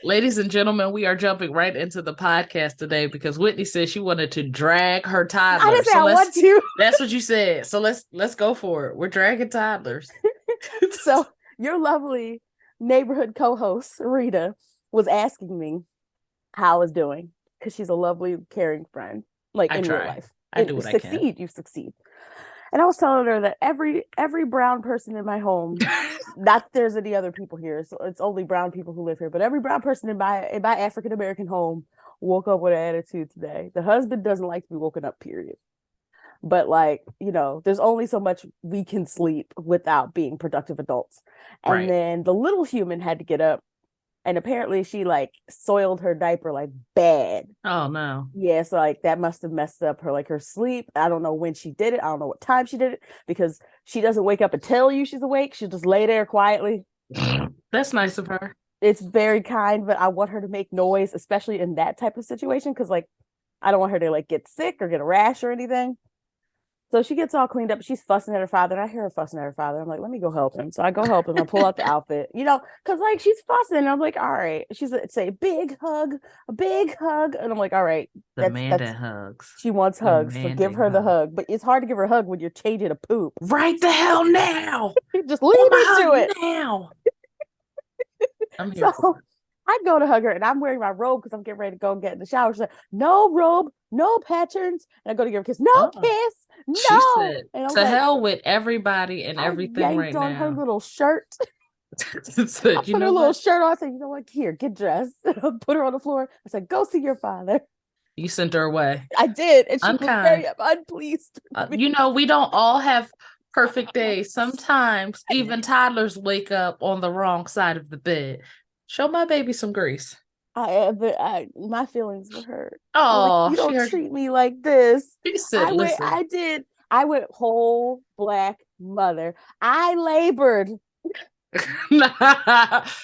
Ladies and gentlemen, we are jumping right into the podcast today because Whitney said she wanted to drag her toddler. I didn't say I want to. That's what you said. So let's go for it. We're dragging toddlers. So your lovely neighborhood co-host Rita was asking me how I was doing because she's a lovely, caring friend. Like in real life, I do what I can. You succeed. And I was telling her that every brown person in my home, not that there's any other people here, so it's only brown people who live here, but every brown person in my African American home woke up with an attitude today. The husband doesn't like to be woken up, period. But like, there's only so much we can sleep without being productive adults. And then the little human had to get up. And apparently she like soiled her diaper like bad. Oh no. Yeah, so like that must have messed up her sleep. I don't know when she did it. I don't know what time she did it because she doesn't wake up and tell you she's awake. She'll just lay there quietly. That's nice of her. It's very kind, but I want her to make noise, especially in that type of situation, because like I don't want her to like get sick or get a rash or anything. So she gets all cleaned up. She's fussing at her father. And I hear her fussing at her father. I'm like, let me go help him. So I go help him. I pull out the outfit, because like she's fussing. And I'm like, all right. She's say a big hug. And I'm like, all right. That's hugs. She wants hugs. So give her the hug. But it's hard to give her a hug when you're changing a poop. Right the hell now. Just lean into it now. I'm here. So I go to hug her and I'm wearing my robe because I'm getting ready to go get in the shower. She's like, no robe, no patterns. And I go to give her a kiss. No kiss. No. She said, to hell with everybody and everything right now. On her little shirt. So, I put her little shirt on. I said, you know what? Here, get dressed. Put her on the floor. I said, go see your father. You sent her away. I did. And she was very unpleased. We don't all have perfect days. Sometimes even toddlers wake up on the wrong side of the bed. Show my baby some grace. My feelings were hurt. Oh, like, you don't treat me like this. She said, listen. I went whole black mother. I labored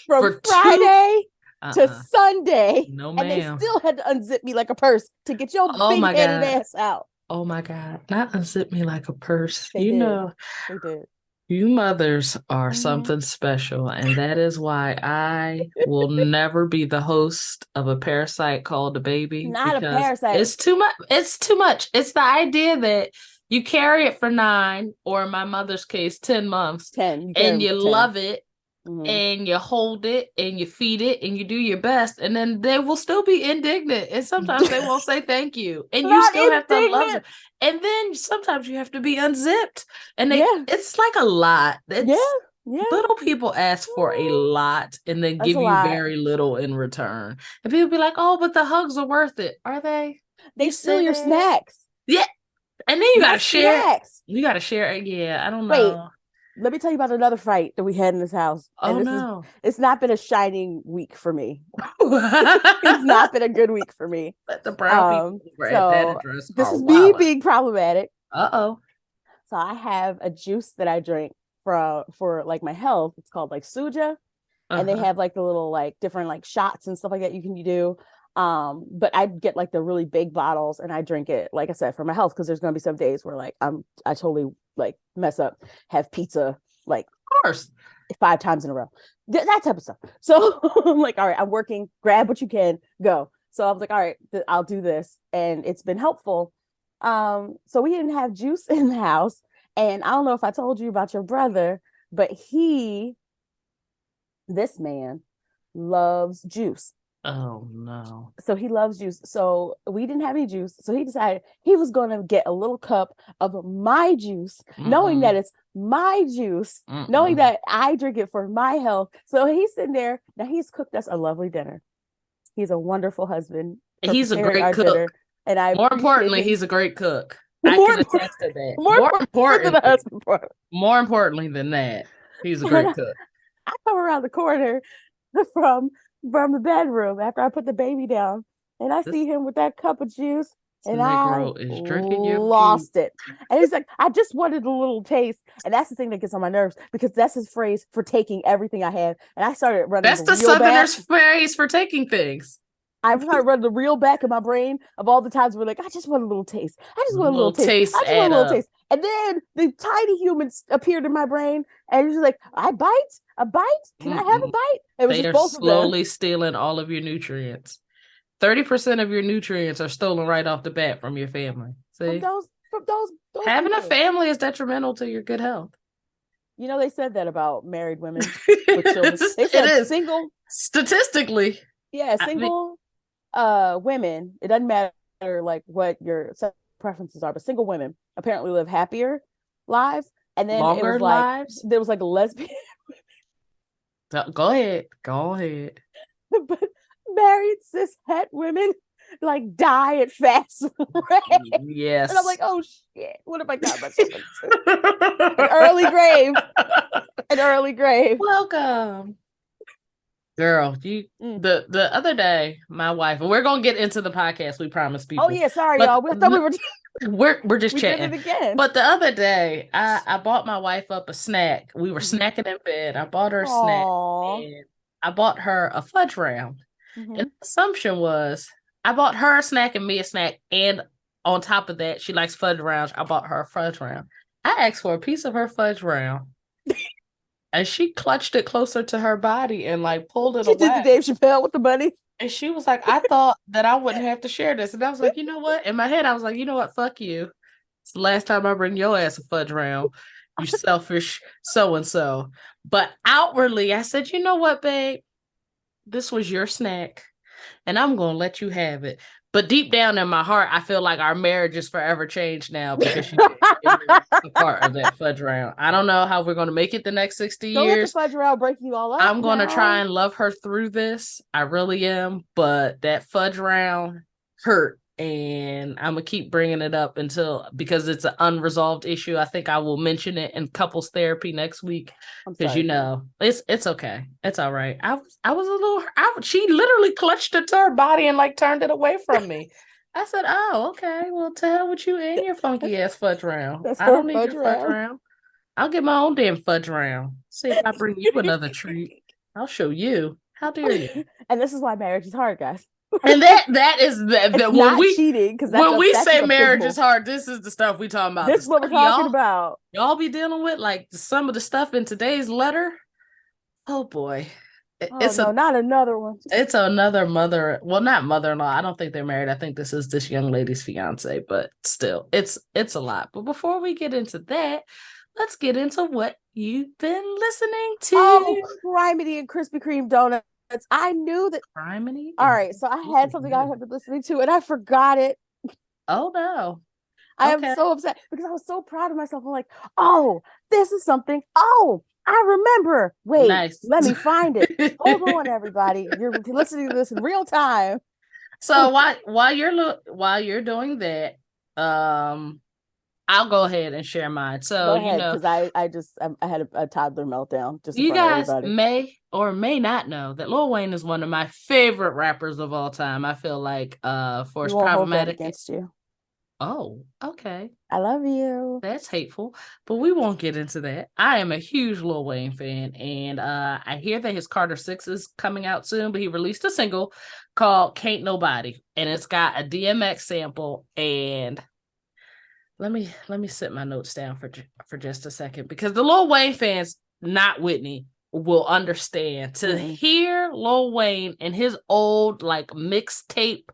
from Friday to Sunday. No, ma'am. And they still had to unzip me like a purse to get your big-headed ass out. Oh my God. Not unzip me like a purse. They did. They did. You mothers are something special, and that is why I will never be the host of a parasite called a baby. Not a parasite. It's too much. It's too much. It's the idea that you carry it for 9, or in my mother's case, 10 months. 10. And you love it, and you hold it, and you feed it, and you do your best, and then they will still be indignant, and sometimes they won't say thank you, and you still have to love it. And then sometimes you have to be unzipped, and it's like a lot. Little people ask for a lot and then give you very little in return. And people be like, oh, but the hugs are worth it. Are they? They steal your snacks. Yeah. And then you got to share. Snacks. You got to share it. Yeah, I don't know. Wait, let me tell you about another fight that we had in this house. It's not been a shining week for me. It's not been a good week for me. But the brown people were at that address. This is me being problematic. Uh-oh. So I have a juice that I drink for like my health. It's called like Suja. And they have like the little like different like shots and stuff like that you can do. But I get like the really big bottles and I drink it, like I said, for my health, because there's gonna be some days where like I totally like mess up, have pizza like of course 5 times in a row, that type of stuff. So I'm like, all right, I'm working, grab what you can, go. So I was like, all right, I'll do this, and it's been helpful. So we didn't have juice in the house, and I don't know if I told you about your brother, but this man loves juice. Oh no. So he loves juice. So we didn't have any juice. So he decided he was going to get a little cup of my juice, knowing that it's my juice, knowing that I drink it for my health. So he's sitting there. Now he's cooked us a lovely dinner. He's a wonderful husband. He's a great cook. And more importantly, he's a great cook. I can attest to that. More importantly than that, he's a great cook. I come around the corner from the bedroom after I put the baby down, and I see him with that cup of juice, And I Negro is drinking your puke. lost it. And he's like, I just wanted a little taste. And that's the thing that gets on my nerves because that's his phrase for taking everything I have. And I started running That's the the real back. Southerner's phrase for taking things. I started running the real back of my brain of all the times we're like, I just want a little taste. I A just want a little little taste. taste I just want add a little up. taste. And then the tiny humans appeared in my brain and he's like, I bite, a bite. Can I have a Mm-mm. bite? It was They just are both of them. slowly stealing all of your nutrients. 30% of your nutrients are stolen right off the bat from your family. From See? those Having a people. family is detrimental to your good health. You know, they said that about married women with children. They It said is. single, Statistically, yeah, I mean, single women, it doesn't matter like what your preferences are, but single women apparently live happier lives. And then longer lives. there was like a lesbian, Go ahead. Go ahead. but married cis het women like die at fast rate. And I'm like, Yes. oh shit, what have I got myself into? An early grave. An early grave. Welcome. Girl, the other day, my wife, and we're gonna get into the podcast, we promise Oh people. yeah, sorry, But y'all. We thought we were we're just we did it chatting. again. But the other day, I bought my wife up a snack. We were Mm-hmm. snacking in bed. I bought her a snack Aww. and I bought her a fudge round. And Mm-hmm. the assumption was I bought her a snack and me a snack, and on top of that, she likes fudge rounds. I bought her a fudge round. I asked for a piece of her fudge round. And she clutched it closer to her body and like pulled it She did the away. Dave Chappelle with the bunny. And she was like, I thought that I wouldn't have to share this. And I was like, you know what? In my head, I was like, you know what? Fuck you. It's the last time I bring your ass a fudge round. You selfish so and so. But outwardly, I said, you know what, babe? This was your snack and I'm going to let you have it. But deep down in my heart, I feel like our marriage is forever changed now because she gave me a part of that fudge round. I don't know how we're going to make it the next 60 Don't let the years. fudge round break you all up I'm going to try now. and love her through this. I really am. But that fudge round hurt. And I'm going to keep bringing it up because it's an unresolved issue. I think I will mention it in couples therapy next week. Because, it's okay. It's all right. I was a little, she literally clutched it to her body and like turned it away from me. I said, oh, okay. Well, to hell with you and your funky ass fudge round. That's I her don't need fudge your fudge round. round. I'll get my own damn fudge round. See if I bring you another treat. I'll show you. How dare you? And this is why marriage is hard, guys. And that is it's that not cheating because when we that's say just marriage abysmal. is hard, this is the stuff we talking about. This The is what we're stuff talking about. y'all be dealing with, like some of the stuff in today's letter. Oh boy. Oh no, not another one. It's another mother. Well, not mother-in-law. I don't think they're married. I think this is this young lady's fiance, but still, it's a lot. But before we get into that, let's get into what you've been listening to. Oh, criminy and Krispy Kreme donuts. I knew that. Criminy. All right, so I had something I have been listening to, and I forgot it. Oh no. I am so upset because I was so proud of myself. I'm like, oh, this is something. Oh, I remember. Wait, nice. Let me find it. Hold on, everybody. You're listening to this in real time. So while you're doing that, I'll go ahead and share mine. So go ahead, because I had a toddler meltdown just in you front of guys everybody. may or may not know that Lil Wayne is one of my favorite rappers of all time. I feel like for his problematic against you. Oh, okay. I love you. That's hateful, but we won't get into that. I am a huge Lil Wayne fan, and I hear that his Carter 6 is coming out soon, but he released a single called Can't Nobody, and it's got a DMX sample. And let me sit my notes down for just a second, because the Lil Wayne fans, not Whitney, will understand. To hear Lil Wayne and his old like mixtape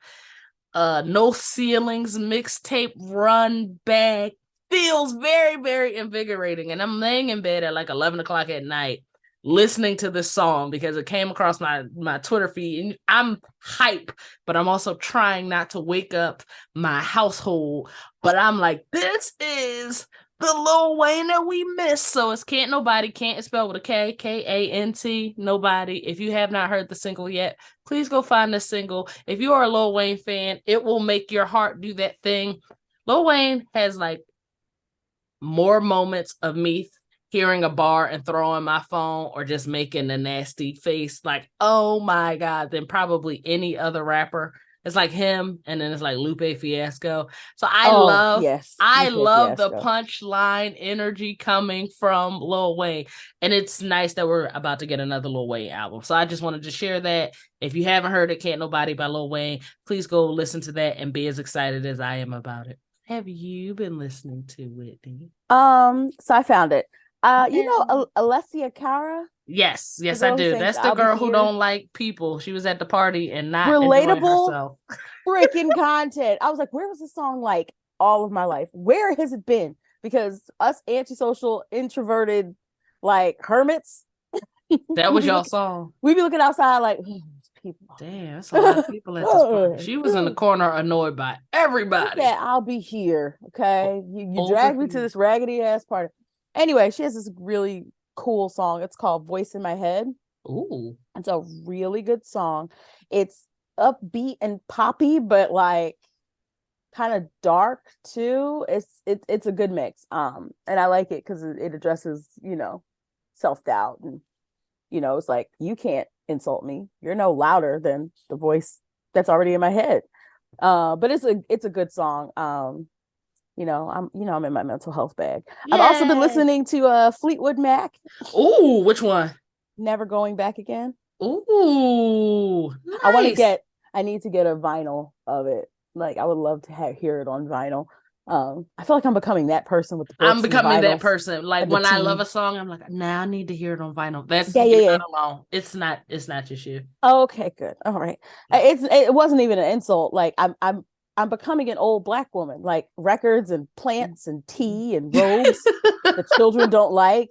No Ceilings mixtape run back feels very, very invigorating. And I'm laying in bed at like 11 o'clock at night listening to this song because it came across my Twitter feed, and I'm hype, but I'm also trying not to wake up my household. But I'm like, this is the Lil Wayne that we miss. So it's Can't Nobody. Can't is spelled with a K, Kant, nobody. If you have not heard the single yet, please go find the single. If you are a Lil Wayne fan, it will make your heart do that thing. Lil Wayne has like more moments of me hearing a bar and throwing my phone or just making a nasty face like, oh my God, than probably any other rapper It's like him, and then it's like Lupe Fiasco. So Oh, yes. I Lupe love the Fiasco. punchline energy coming from Lil Wayne. And it's nice that we're about to get another Lil Wayne album. So I just wanted to share that. If you haven't heard it, Can't Nobody by Lil Wayne, please go listen to that and be as excited as I am about it. Have you been listening to, Whitney? So I found it. Yeah. Alessia Cara, Yes, the yes, I girl who do. sings That's the "I'll Be girl who Here." don't like people. She was at the party and not enjoying Relatable herself. freaking content. I was like, where was this song like all of my life? Where has it been? Because us antisocial, introverted, like hermits, That we was be y'all looking, song. we be looking outside like people. Damn, that's a lot of people at this party. She was in the corner annoyed by She said, everybody. "I'll be here." Okay, you Over dragged me to here. this raggedy ass party. Anyway, she has this really cool song. It's called "Voice in My Head." Ooh. It's a really good song. It's upbeat and poppy, but like kind of dark too. It's a good mix. And I like it because it addresses, self-doubt, and it's like you can't insult me. You're no louder than the voice that's already in my head. But it's a good song. I'm in my mental health bag. I've also been Yay. listening to Fleetwood Mac, Ooh, which one? Never Going Back Again. Ooh, I want to nice. I need to get a vinyl of it. Like I would love to hear it on vinyl. I feel like I'm becoming that person with the I'm books and the becoming that vinyls person. Like and the when I love tea. a song, I'm like, now I need to hear it on vinyl. That's Yeah, yeah, you're yeah. not alone. It's not just you. Okay, good. All right. It wasn't even an insult. Like I'm becoming an old black woman. Like records and plants and tea and robes the children don't like.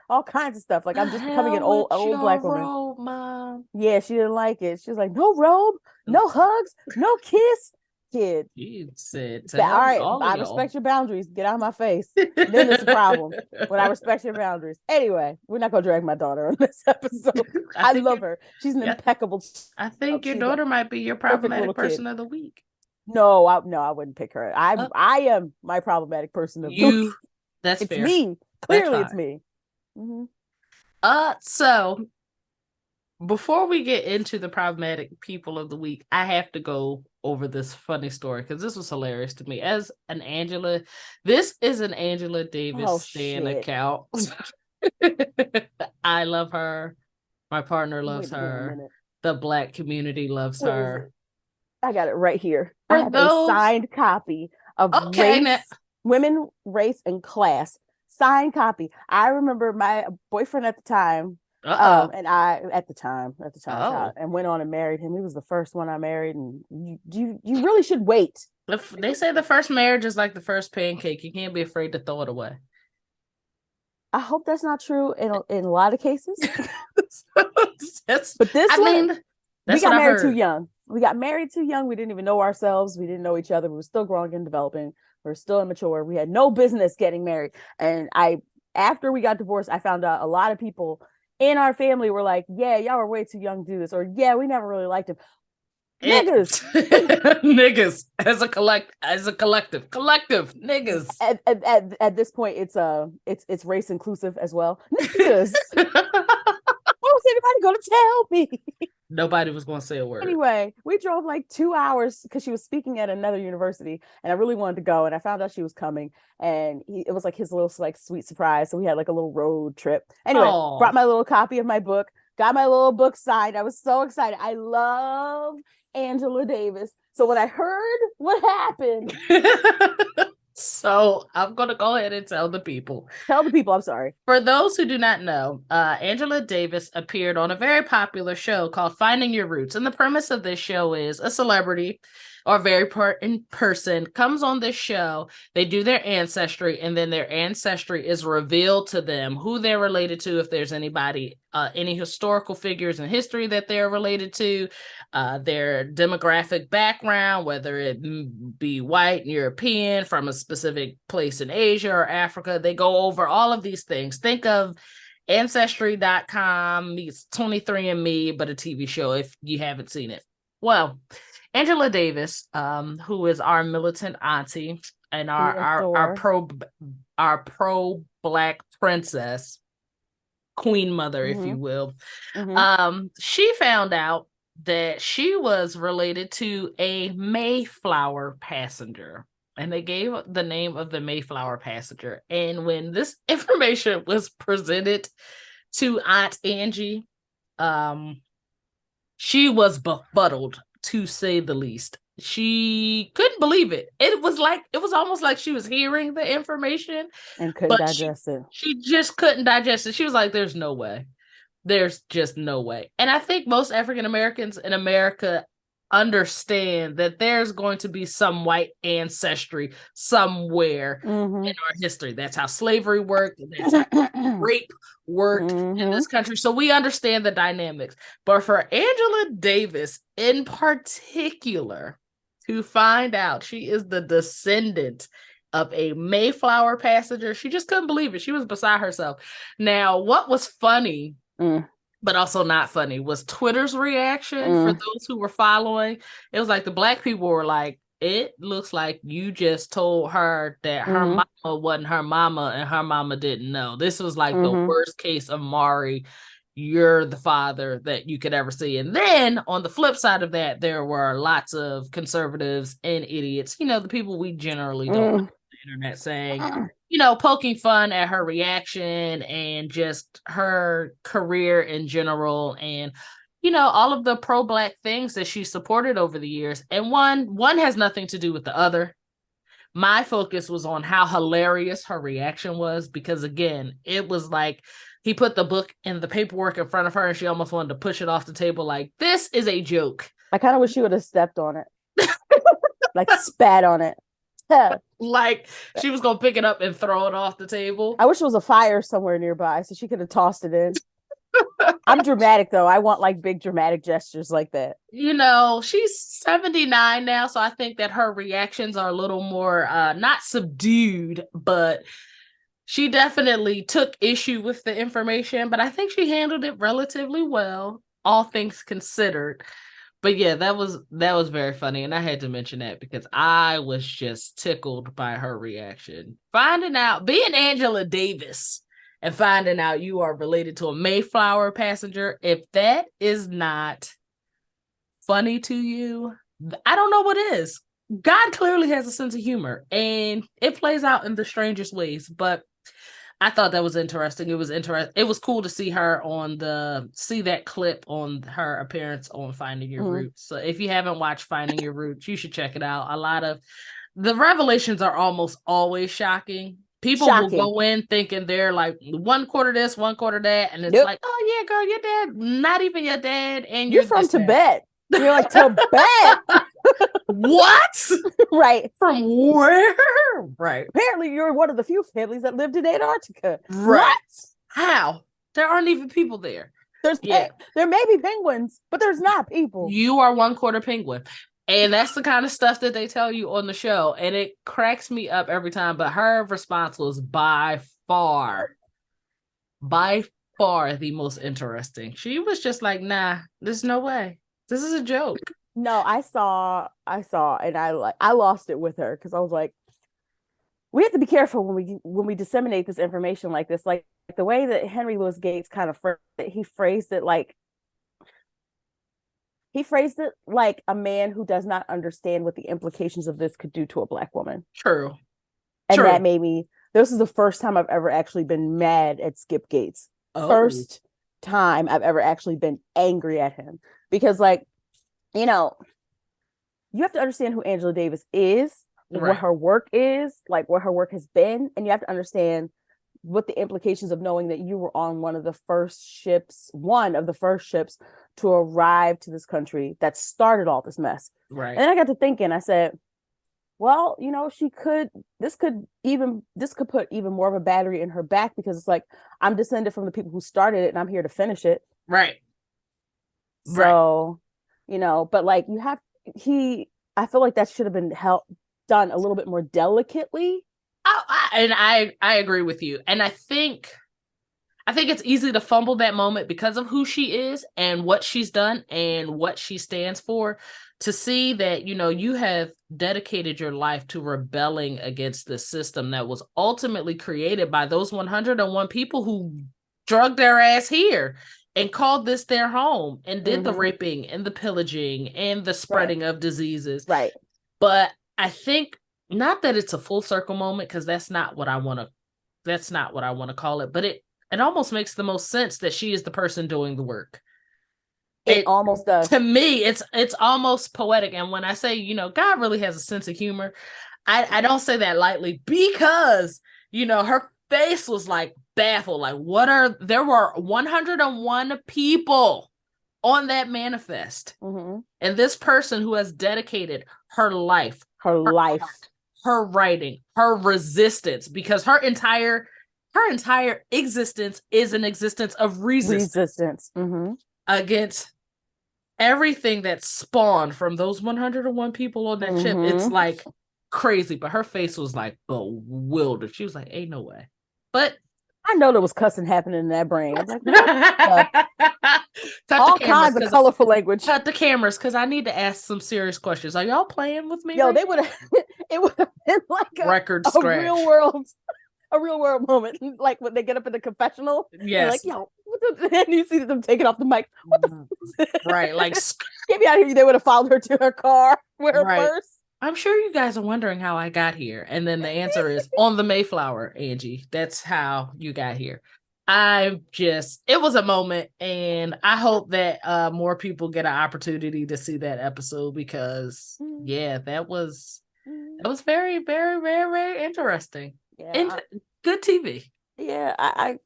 All kinds of stuff. Like The I'm just becoming an hell old with old your black woman. robe, mom. Yeah, she didn't like it. She was like, no robe, no hugs, no kiss. Kid, You said to that hell all with right, all of I y'all. respect your boundaries. Get out of my face. Then it's a problem when I respect your boundaries. Anyway, we're not gonna drag my daughter on this episode. I I think love you her. She's an yeah, impeccable. I think your She's a daughter might be your perfect little problematic kid. person of the week. No, I wouldn't pick her. I Uh, I am my problematic person of the you week. that's It's fair. me. That's Clearly, it's fine. me. Mm-hmm. So before we get into the problematic people of the week, I have to go over this funny story because this was hilarious to me. This is an Angela Davis Oh stan shit! account. I love her. My partner loves Wait a damn her. minute. The Black community loves Where is her. it? I got it right here. I For have a those, signed copy of okay, now, Women, Race, and Class. Signed copy. I remember my boyfriend at the time, uh and I at the time, child, oh, and went on and married him. He was the first one I married, and you really should wait. they say the first marriage is like the first pancake. You can't be afraid to throw it away. I hope that's not true in a lot of cases, That's, but this I one, mean, we that's what got I married too heard. young. We got married too young. We didn't even know ourselves. We didn't know each other. We were still growing and developing. We were still immature. We had no business getting married. And after we got divorced, I found out a lot of people in our family were like, "Yeah, y'all were way too young to do this," or "Yeah, we never really liked him." It Niggas. niggas collective niggas. At this point, it's race inclusive as well. Niggas. What was anybody gonna tell me? Nobody was going to say a word. Anyway, we drove like 2 hours because she was speaking at another university, and I really wanted to go. And I found out she was coming, and it was like his little like sweet surprise. So we had like a little road trip. Anyway, brought Oh, my little copy of my book, got my little book signed. I was so excited. I love Angela Davis. So when I heard what happened, so I'm going to go ahead and tell the people. tell the people I'm sorry. For those who do not know, Angela Davis appeared on a very popular show called Finding Your Roots. And the premise of this show is a celebrity or very important person comes on this show, they do their ancestry, and then their ancestry is revealed to them who they're related to, if there's anybody, any historical figures in history that they're related to, their demographic background, whether it be white and European from a specific place in Asia or Africa. They go over all of these things. Think of Ancestry.com meets 23andMe, but a TV show if you haven't seen it. Well, Angela Davis, who is our militant auntie and We adore. our pro black princess, queen mother, if Mm-hmm. you will. Mm-hmm. She found out that she was related to a Mayflower passenger. And they gave the name of the Mayflower passenger. And when this information was presented to Aunt Angie, she was befuddled, to say the least. She couldn't believe it. It was almost like she was hearing the information and couldn't but digest it. she just couldn't digest it. She was like, there's no way. There's just no way. And I think most African Americans in America understand that there's going to be some white ancestry somewhere in our history. That's how slavery worked. That's how rape worked in this country. So we understand the dynamics. But for Angela Davis in particular, to find out she is the descendant of a Mayflower passenger, she just couldn't believe it. She was beside herself. Now, what was funny, but also not funny, was Twitter's reaction for those who were following. It was like the Black people were like, it looks like you just told her that her mama wasn't her mama and her mama didn't know. This was like the worst case of Maury. You're the father that you could ever see. And then on the flip side of that, there were lots of conservatives and idiots, the people we generally don't know the internet, saying, poking fun at her reaction and just her career in general, and all of the pro-Black things that she supported over the years. And one has nothing to do with the other. My focus was on how hilarious her reaction was, because again, it was like he put the book and the paperwork in front of her and she almost wanted to push it off the table like, this is a joke. I kind of wish she would have stepped on it. Like spat on it. Like she was going to pick it up and throw it off the table. I wish there was a fire somewhere nearby so she could have tossed it in. I'm dramatic though. I want like big dramatic gestures like that. She's 79 now, so I think that her reactions are a little more not subdued, but she definitely took issue with the information, but I think she handled it relatively well, all things considered. But yeah, that was very funny, and I had to mention that because I was just tickled by her reaction. Finding out, being Angela Davis and finding out you are related to a Mayflower passenger, if that is not funny to you, I don't know what is. God clearly has a sense of humor, and it plays out in the strangest ways, but I thought that was interesting. It was cool to see her see that clip on her appearance on Finding Your Roots. So if you haven't watched Finding Your Roots, you should check it out. A lot of the revelations are almost always shocking. People will go in thinking they're like 1/4 this, 1/4 that, and it's like, oh yeah, girl, your dad, not even your dad, and you're from Tibet. You're like, Tibet. What? Right. From where? Right. Apparently you're one of the few families that lived in Antarctica. Right. What? How? There aren't even people there. There may be penguins, but there's not people. You are 1/4 penguin. And that's the kind of stuff that they tell you on the show. And it cracks me up every time. But her response was by far the most interesting. She was just like, nah, there's no way. This is a joke. No, I saw, and I lost it with her because I was like, we have to be careful when we disseminate this information like this. Like the way that Henry Louis Gates kind of phrased it like a man who does not understand what the implications of this could do to a Black woman. True. And that made me, this is the first time I've ever actually been mad at Skip Gates. Oh. First time I've ever actually been angry at him. Because you have to understand who Angela Davis is, what her work is, like what her work has been. And you have to understand what the implications of knowing that you were on one of the first ships to arrive to this country that started all this mess. Right. And then I got to thinking, I said, well, this could put even more of a battery in her back, because it's like, I'm descended from the people who started it and I'm here to finish it. Right. So, but like I feel like that should have been done a little bit more delicately. I agree with you. And I think it's easy to fumble that moment because of who she is and what she's done and what she stands for. To see that, you have dedicated your life to rebelling against the system that was ultimately created by those 101 people who drug their ass here and called this their home and did the raping and the pillaging and the spreading of diseases. Right. But I think not that it's a full circle moment, because that's not what I want to call it, but it almost makes the most sense that she is the person doing the work. It almost does. To me, it's almost poetic. And when I say, God really has a sense of humor, I don't say that lightly, because, her face was like baffled. Like, there were 101 people on that manifest. And this person who has dedicated her life, her life, her writing, her resistance, because her entire existence is an existence of resistance against everything that spawned from those 101 people on that ship. It's like crazy, but her face was like bewildered. She was like, ain't no way. But I know there was cussing happening in that brain. I'm like, all kinds of colorful language. Cut the cameras, because I need to ask some serious questions. Are y'all playing with me? Yo, they would have. It would have been like a real world moment, like when they get up in the confessional. Yes. Like, yo, and you see them taking off the mic. What the right? Like, get me out of here. They would have followed her to her car with her purse. I'm sure you guys are wondering how I got here. And then the answer is on the Mayflower, Angie. That's how you got here. It was a moment, and I hope that more people get an opportunity to see that episode, because that was very, very, very, very interesting. And good TV. Yeah, I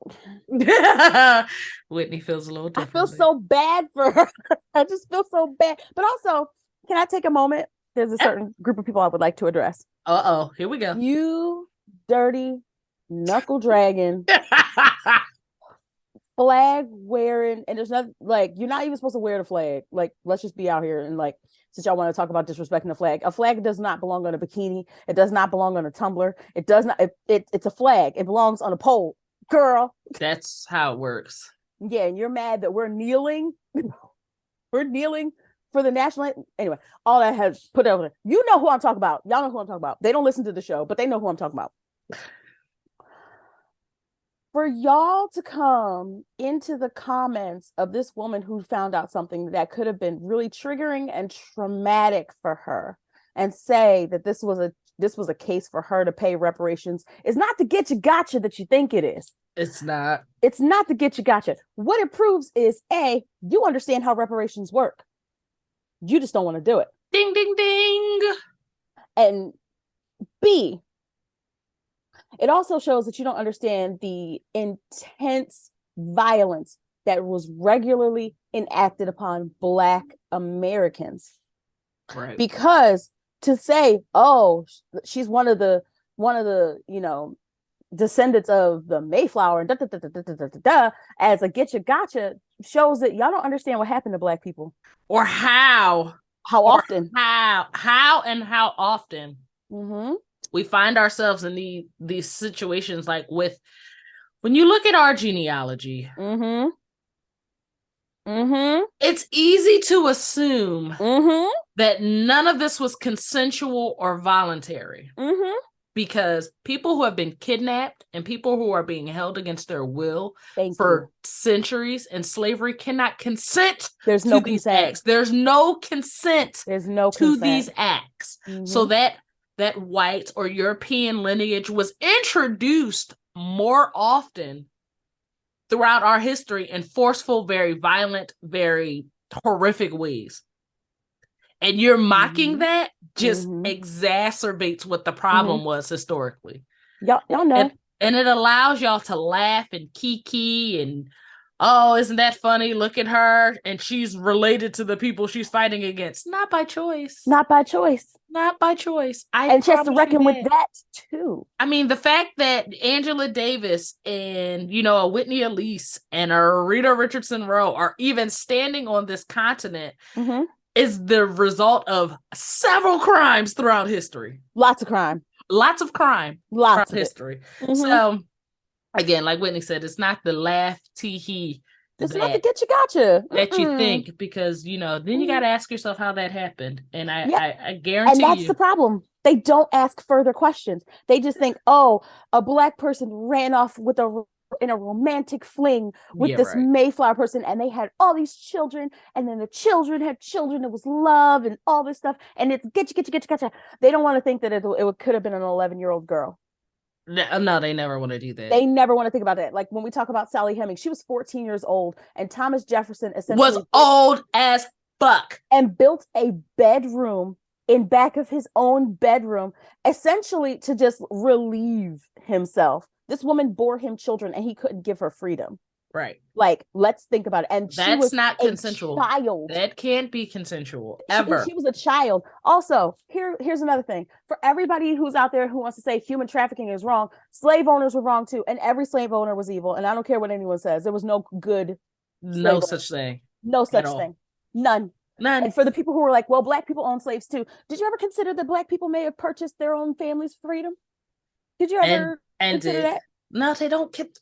Whitney feels a little different. I feel so bad for her. I just feel so bad. But also, can I take a moment? There's a certain group of people I would like to address. Here we go. You dirty knuckle dragon, flag wearing, and there's nothing, like, you're not even supposed to wear the flag. Like, let's just be out here and, like, since y'all want to talk about disrespecting the flag, a flag does not belong on a bikini. It does not belong on a tumbler. It does not. It's a flag. It belongs on a pole, girl. That's how it works. Yeah, and you're mad that we're kneeling. We're kneeling for the national anthem. Anyway, all that has put over there. You know who I'm talking about. Y'all know who I'm talking about. They don't listen to the show, but they know who I'm talking about. For y'all to come into the comments of this woman who found out something that could have been really triggering and traumatic for her, and say that this was a case for her to pay reparations, is not the get you gotcha that you think it is. It's not. It's not the get you gotcha. What it proves is, A, you understand how reparations work. You just don't want to do it. Ding, ding, ding. And B, it also shows that you don't understand the intense violence that was regularly enacted upon Black Americans. Right. Because to say, oh, she's one of the descendants of the Mayflower and as a get you gotcha shows that y'all don't understand what happened to Black people, or how often we find ourselves in these situations, like when you look at our genealogy. It's easy to assume that none of this was consensual or voluntary. Because people who have been kidnapped and people who are being held against their will for centuries in slavery cannot consent to these acts. There's no consent to these acts. So that white or European lineage was introduced more often throughout our history in forceful, very violent, very horrific ways. And you're mocking that just exacerbates what the problem was historically. Y'all know. And it allows y'all to laugh and kiki and, oh, isn't that funny? Look at her. And she's related to the people she's fighting against. Not by choice. Not by choice. Not by choice. And she has to reckon with that too. I mean, the fact that Angela Davis and, a Whitney Elise and a Rita Richardson Rowe are even standing on this continent is the result of several crimes throughout history. Lots of crime throughout history. So again, like Whitney said, it's not the laugh tee-hee. It's not the get you gotcha that you think, because then you got to ask yourself how that happened. And I guarantee and that's the problem. They don't ask further questions. They just think, oh, a Black person ran off with a in a romantic fling with Yeah, this right. Mayflower person, and they had all these children, and then the children had children. It was love and all this stuff, and it's get you. They don't want to think that it could have been an 11-year-old girl. No, they never want to do that. They never want to think about that. Like when we talk about Sally Hemings, she was 14 years old, and Thomas Jefferson Was essentially old as fuck. and built a bedroom in back of his own bedroom, essentially to just relieve himself. This woman bore him children, and he couldn't give her freedom. Right. Like, let's think about it. And she That's was not a consensual. child. That can't be consensual She, ever. she was a child. Also, here's another thing. For everybody who's out there who wants to say human trafficking is wrong, slave owners were wrong too. And every slave owner was evil. And I don't care what anyone says. There was no good No such thing. No such thing. None. None. And for the people who were like, well, Black people own slaves too. Did you ever consider that Black people may have purchased their own family's freedom? Did you ever consider that? No, they don't get.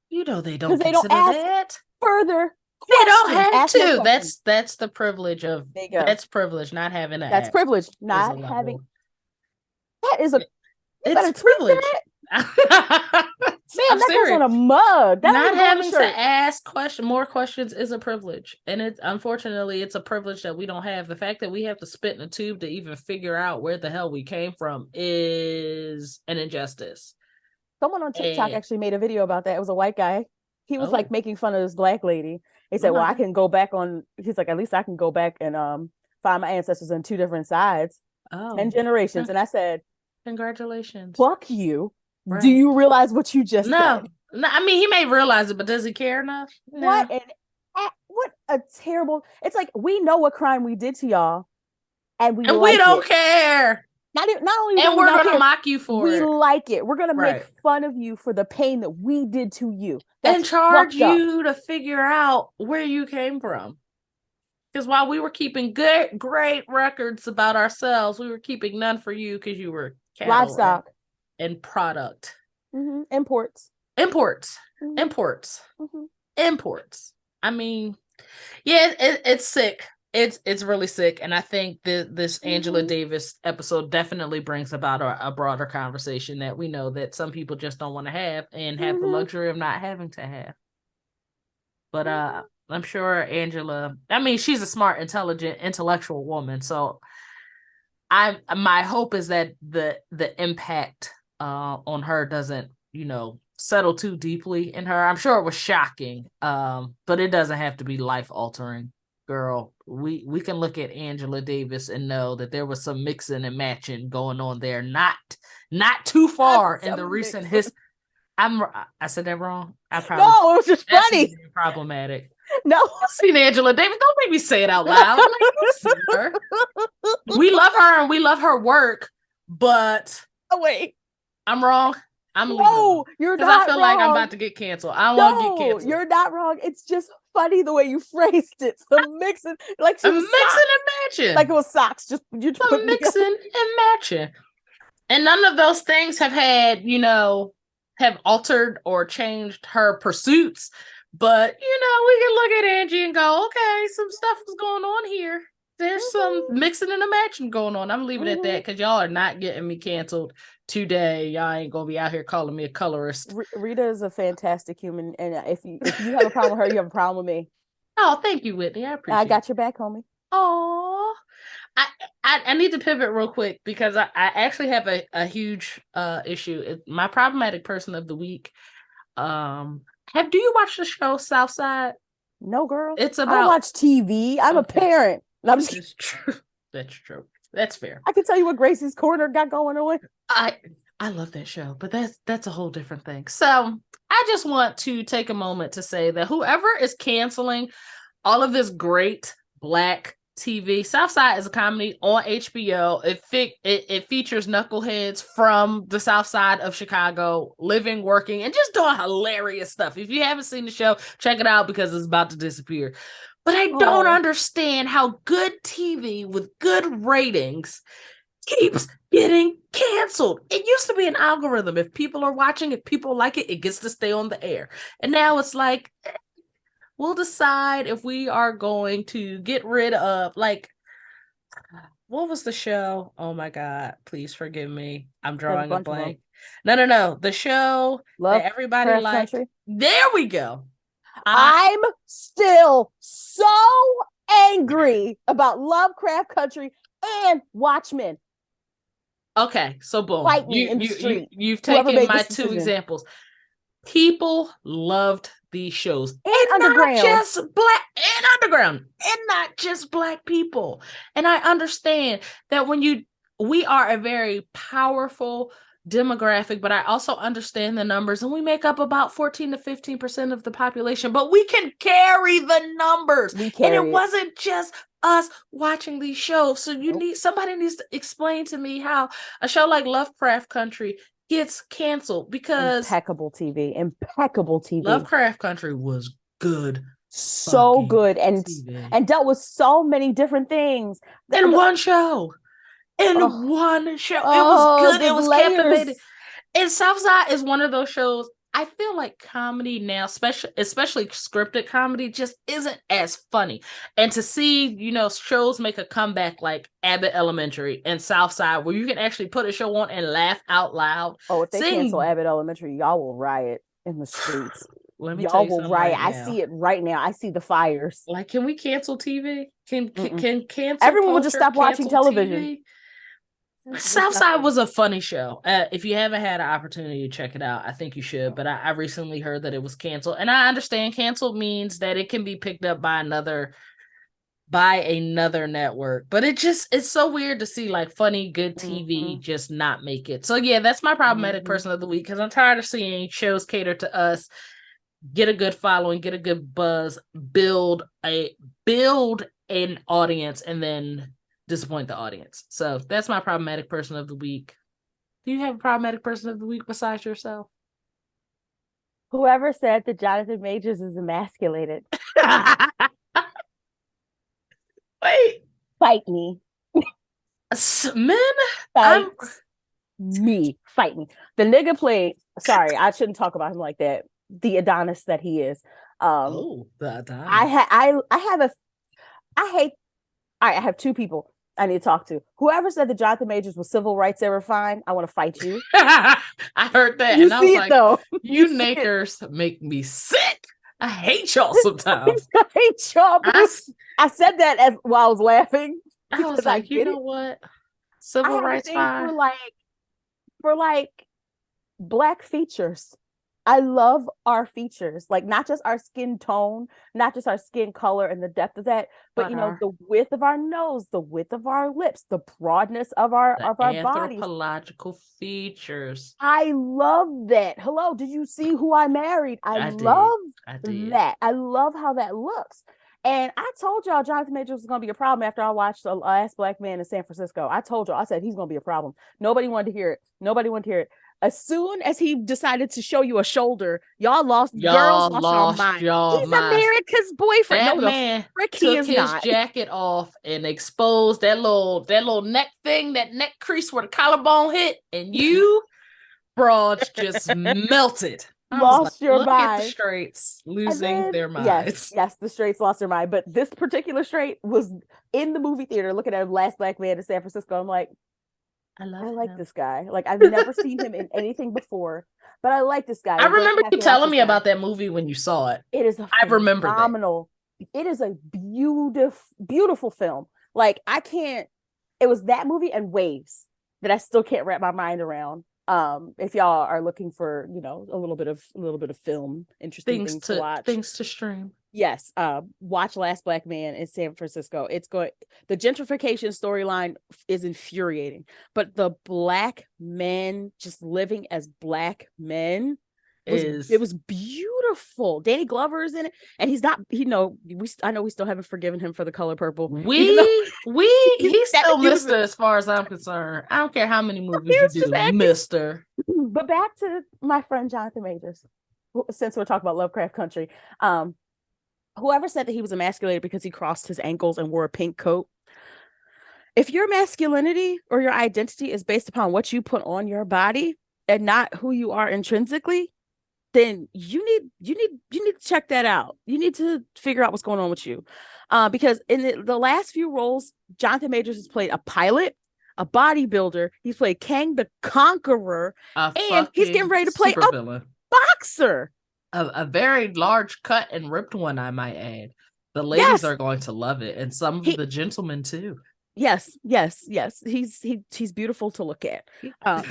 They don't Because they don't consider ask that. further They don't questions. have Ask no to. questions. That's the privilege of. That's privilege, not having to. That's ask. privilege, not having. That is a. It's privilege. Man, that goes on a mug. That not having to ask more questions is a privilege, and unfortunately it's a privilege that we don't have. The fact that we have to spit in a tube to even figure out where the hell we came from is an injustice. Someone on TikTok actually made a video about that. It was a white guy. He was like making fun of this Black lady. He said, well, I can go back on. He's like, at least I can go back and find my ancestors on 2 different sides, 10 generations. And I said, congratulations. Fuck you. Right. Do you realize what you just said? No, I mean, he may realize it, but does he care enough? No. What a terrible. It's like, we know what crime we did to y'all, and we don't care. Not only and we're gonna mock you for it. We like it. We're gonna make fun of you for the pain that we did to you. That's and charge you to figure out where you came from. Because while we were keeping great records about ourselves, we were keeping none for you because you were cattle livestock and product. Mm-hmm. Imports. Mm-hmm. Imports. I mean, yeah, it's sick. It's really sick, and I think this Angela Davis episode definitely brings about a broader conversation that we know that some people just don't want to have and have the luxury of not having to have. But I'm sure Angela, I mean, she's a smart, intelligent, intellectual woman, so my hope is that the impact on her doesn't, settle too deeply in her. I'm sure it was shocking, but it doesn't have to be life altering. Girl, we can look at Angela Davis and know that there was some mixing and matching going on there, not too far in the recent history. I said that wrong. No, it was just funny. Problematic. No, I've seen Angela Davis. Don't make me say it out loud. Her. We love her and we love her work, but wait, I'm wrong. You're not. I feel like I'm about to get canceled. I don't want to get canceled. You're not wrong. It's just funny the way you phrased it. Some mixing, like mixing and matching, like it was socks. Just you some mixing and matching, and none of those things have had, have altered or changed her pursuits. But we can look at Angie and go, okay, some stuff is going on here. There's some mixing and a matching going on. I'm leaving it at that because y'all are not getting me canceled today. Y'all ain't gonna be out here calling me a colorist. Rita is a fantastic human, and if you have a problem with her, you have a problem with me. Oh, thank you, Whitney. I appreciate it. I got your back, homie. Oh, I need to pivot real quick because I actually have a huge issue. My problematic person of the week. Do you watch the show Southside? No, girl. It's about. I don't watch TV. I'm a parent. I'm just. That's true. That's true. That's fair. I can tell you what Gracie's Corner got going on. I love that show, but that's a whole different thing. So I just want to take a moment to say that whoever is canceling all of this great Black TV, Southside is a comedy on HBO. It features knuckleheads from the South Side of Chicago, living, working, and just doing hilarious stuff. If you haven't seen the show, check it out because it's about to disappear. But I don't understand how good TV with good ratings keeps getting canceled. It used to be an algorithm. If people are watching, if people like it, it gets to stay on the air. And now it's like, we'll decide if we are going to get rid of, like, what was the show? Oh my God, please forgive me. I'm drawing a blank. No. The show that everybody liked. There we go. I'm still so angry about Lovecraft Country and Watchmen. Okay, so boom. Fight me in the street. You've Whoever taken made my this two decision. examples. People loved these shows. And not Underground. just Black and Underground. And not just Black people. And I understand that we are a very powerful demographic, but I also understand the numbers, and we make up about 14 to 15% of the population, but we can carry the numbers. And it wasn't just us watching these shows. So somebody needs to explain to me how a show like Lovecraft Country gets canceled, because impeccable TV. Lovecraft Country was good. So good. And dealt with so many different things. In one show. It was good. It was captivating. And Southside is one of those shows. I feel like comedy now, especially scripted comedy, just isn't as funny. And to see, shows make a comeback like Abbott Elementary and Southside, where you can actually put a show on and laugh out loud. Oh, if they cancel Abbott Elementary, y'all will riot in the streets. Let me tell you something right now. I see it right now. I see the fires. Like, can we cancel TV? Can cancel? Everyone will just stop watching television. TV? Southside was a funny show. If you haven't had an opportunity to check it out, I think you should. But I recently heard that it was canceled, and I understand canceled means that it can be picked up by another network. But it's so weird to see like funny, good TV just not make it. So yeah, that's my problematic person of the week, because I'm tired of seeing shows cater to us, get a good following, get a good buzz, build an audience, and then disappoint the audience. So that's my problematic person of the week. Do you have a problematic person of the week besides yourself? Whoever said that Jonathan Majors is emasculated. Wait. Fight me. Men? Fight me. Fight me. The nigga played, sorry, I shouldn't talk about him like that. The Adonis that he is. The Adonis. I have two people I need to talk to. Whoever said that Jonathan Majors was civil rights era fine, I want to fight you. I heard that. And I was like, though. You nakers make me sick. I hate y'all sometimes. I hate y'all. I said that while I was laughing. I was like, you know what? Civil rights fine. For Black features. I love our features, like not just our skin tone, not just our skin color and the depth of that, but the width of our nose, the width of our lips, the broadness of our bodies, anthropological features. I love that. Hello, did you see Who I Married? I love that. I love how that looks. And I told y'all Jonathan Majors was going to be a problem after I watched The Last Black Man in San Francisco. I told y'all, I said he's going to be a problem. Nobody wanted to hear it. As soon as he decided to show you a shoulder, y'all lost your mind. He's America's boyfriend. That man took his jacket off and exposed that little neck thing, that neck crease where the collarbone hit, and you broads just melted. Lost your mind. At the straights losing their minds. Yes, the straights lost their mind. But this particular straight was in the movie theater looking at Last Black Man in San Francisco. I'm like, I like this guy. Like, I've never seen him in anything before, but I like this guy. I remember you telling me about that movie when you saw it. It is phenomenal. It is a beautiful film. Like, it was that movie and Waves that I still can't wrap my mind around. If y'all are looking for, a little bit of film, interesting things to watch, things to stream. Yes. Watch Last Black Man in San Francisco. The gentrification storyline is infuriating, but the Black men just living as Black men it was beautiful. Danny Glover is in it, and he's not. I know we still haven't forgiven him for The Color Purple. He's still Mister, as far as I'm concerned. I don't care how many movies you do, Mister. But back to my friend Jonathan Majors, since we're talking about Lovecraft Country. Whoever said that he was emasculated because he crossed his ankles and wore a pink coat. If your masculinity or your identity is based upon what you put on your body and not who you are intrinsically, then you need to check that out. You need to figure out what's going on with you. Because in the last few roles, Jonathan Majors has played a pilot, a bodybuilder, he's played Kang the Conqueror, and he's getting ready to play a boxer. A very large cut and ripped one, I might add. The ladies Yes. are going to love it, and some of He the gentlemen too. Yes, yes, yes. He's beautiful to look at.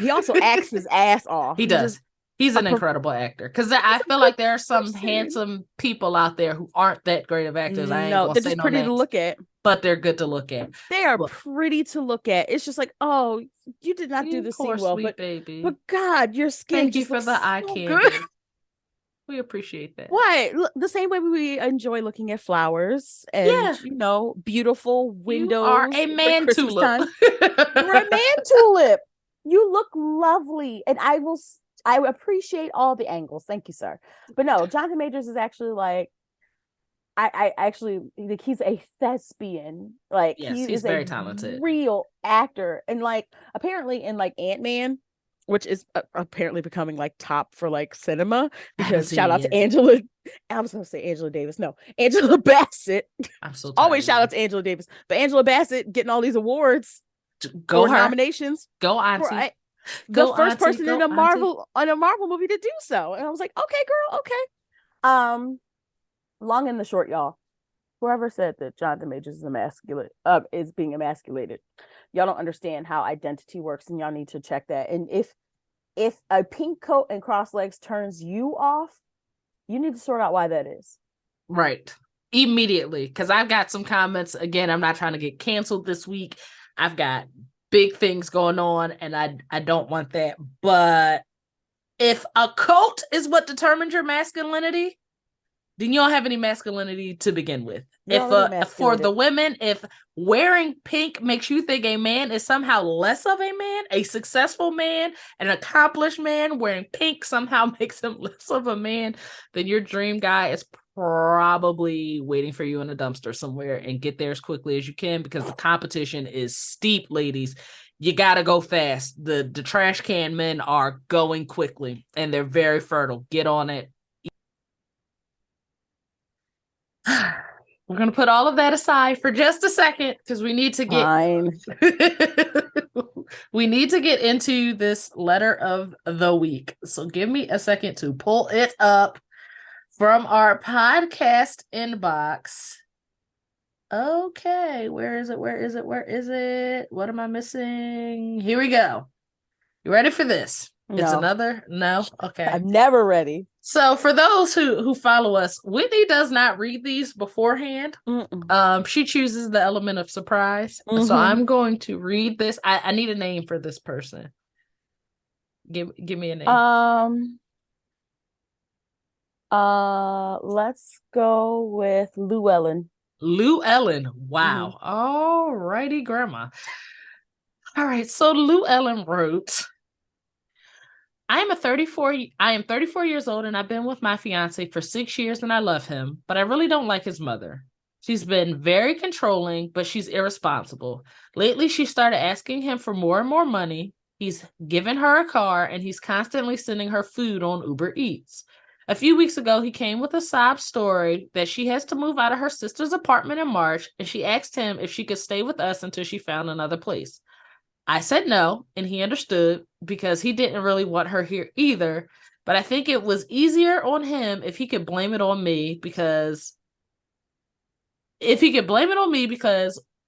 He also acts his ass off. He He just does. He's a an per- incredible actor. Because he's I a feel like there are some person. handsome people out there who aren't that great of actors. I ain't No, gonna they're say just no pretty to names, look at. but they're good to look at. They are Well, pretty to look at. It's just like, oh, you did not do you the poor scene well, sweet but baby. God, your skin Thank you just for the looks eye so good. candy. We appreciate that. Why? The same way we enjoy looking at flowers and Yeah, beautiful you are windows a during man Christmas tulip. time. You're a man tulip. You look lovely, and I appreciate all the angles. Thank you, sir. But no, Jonathan Majors is actually like I actually like he's a thespian. Like Yes, he he's is a very talented. real actor, and like apparently in like Ant-Man, which is apparently becoming like top for like cinema I haven't because seen shout it out to yet. Angela. I was gonna say Angela Davis. No, Angela Bassett. I'm so Always tired of shout out you. to Angela Davis, but Angela Bassett getting all these awards Go or her. nominations Go for auntie. the Go first auntie. person Go auntie. in a Marvel movie to do so. And I was like, okay, girl, okay. Um, long and the short, y'all. Whoever said that Jonathan Majors is is being emasculated, y'all don't understand how identity works, and y'all need to check that. And if a pink coat and cross legs turns you off, you need to sort out why that is. Right. Immediately. Because I've got some comments. Again, I'm not trying to get canceled this week. I've got big things going on, and I don't want that. But if a coat is what determines your masculinity, then you don't have any masculinity to begin with. You're If already for the emasculated. women, if wearing pink makes you think a man is somehow less of a man, a successful man, an accomplished man, wearing pink somehow makes him less of a man, then your dream guy is probably waiting for you in a dumpster somewhere, and get there as quickly as you can because the competition is steep, ladies. You gotta go fast. The trash can men are going quickly and they're very fertile. Get on it. We're going to put all of that aside for just a second because we need to get Fine. we need to get into this letter of the week. So give me a second to pull it up from our podcast inbox. Okay, where is it? Where is it? Where is it? What am I missing? Here we go. You ready for this? It's No, another no. Okay. I'm never ready. So for those who follow us, Whitney does not read these beforehand. Mm-mm. She chooses the element of surprise. So Mm-hmm. I'm going to read this. I need a name for this person. Give me a name. Let's go with Llewellyn. Lou Ellen. Mm-hmm. Wow. All righty, grandma. All right. So Lou Ellen wrote, I am 34 years old and I've been with my fiance for 6 years and I love him, but I really don't like his mother. She's been very controlling, but she's irresponsible. Lately, she started asking him for more and more money. He's given her a car and he's constantly sending her food on Uber Eats. A few weeks ago, he came with a sob story that she has to move out of her sister's apartment in March, and she asked him if she could stay with us until she found another place. I said no, and he understood because he didn't really want her here either. But I think it was easier on him if he could blame it on me because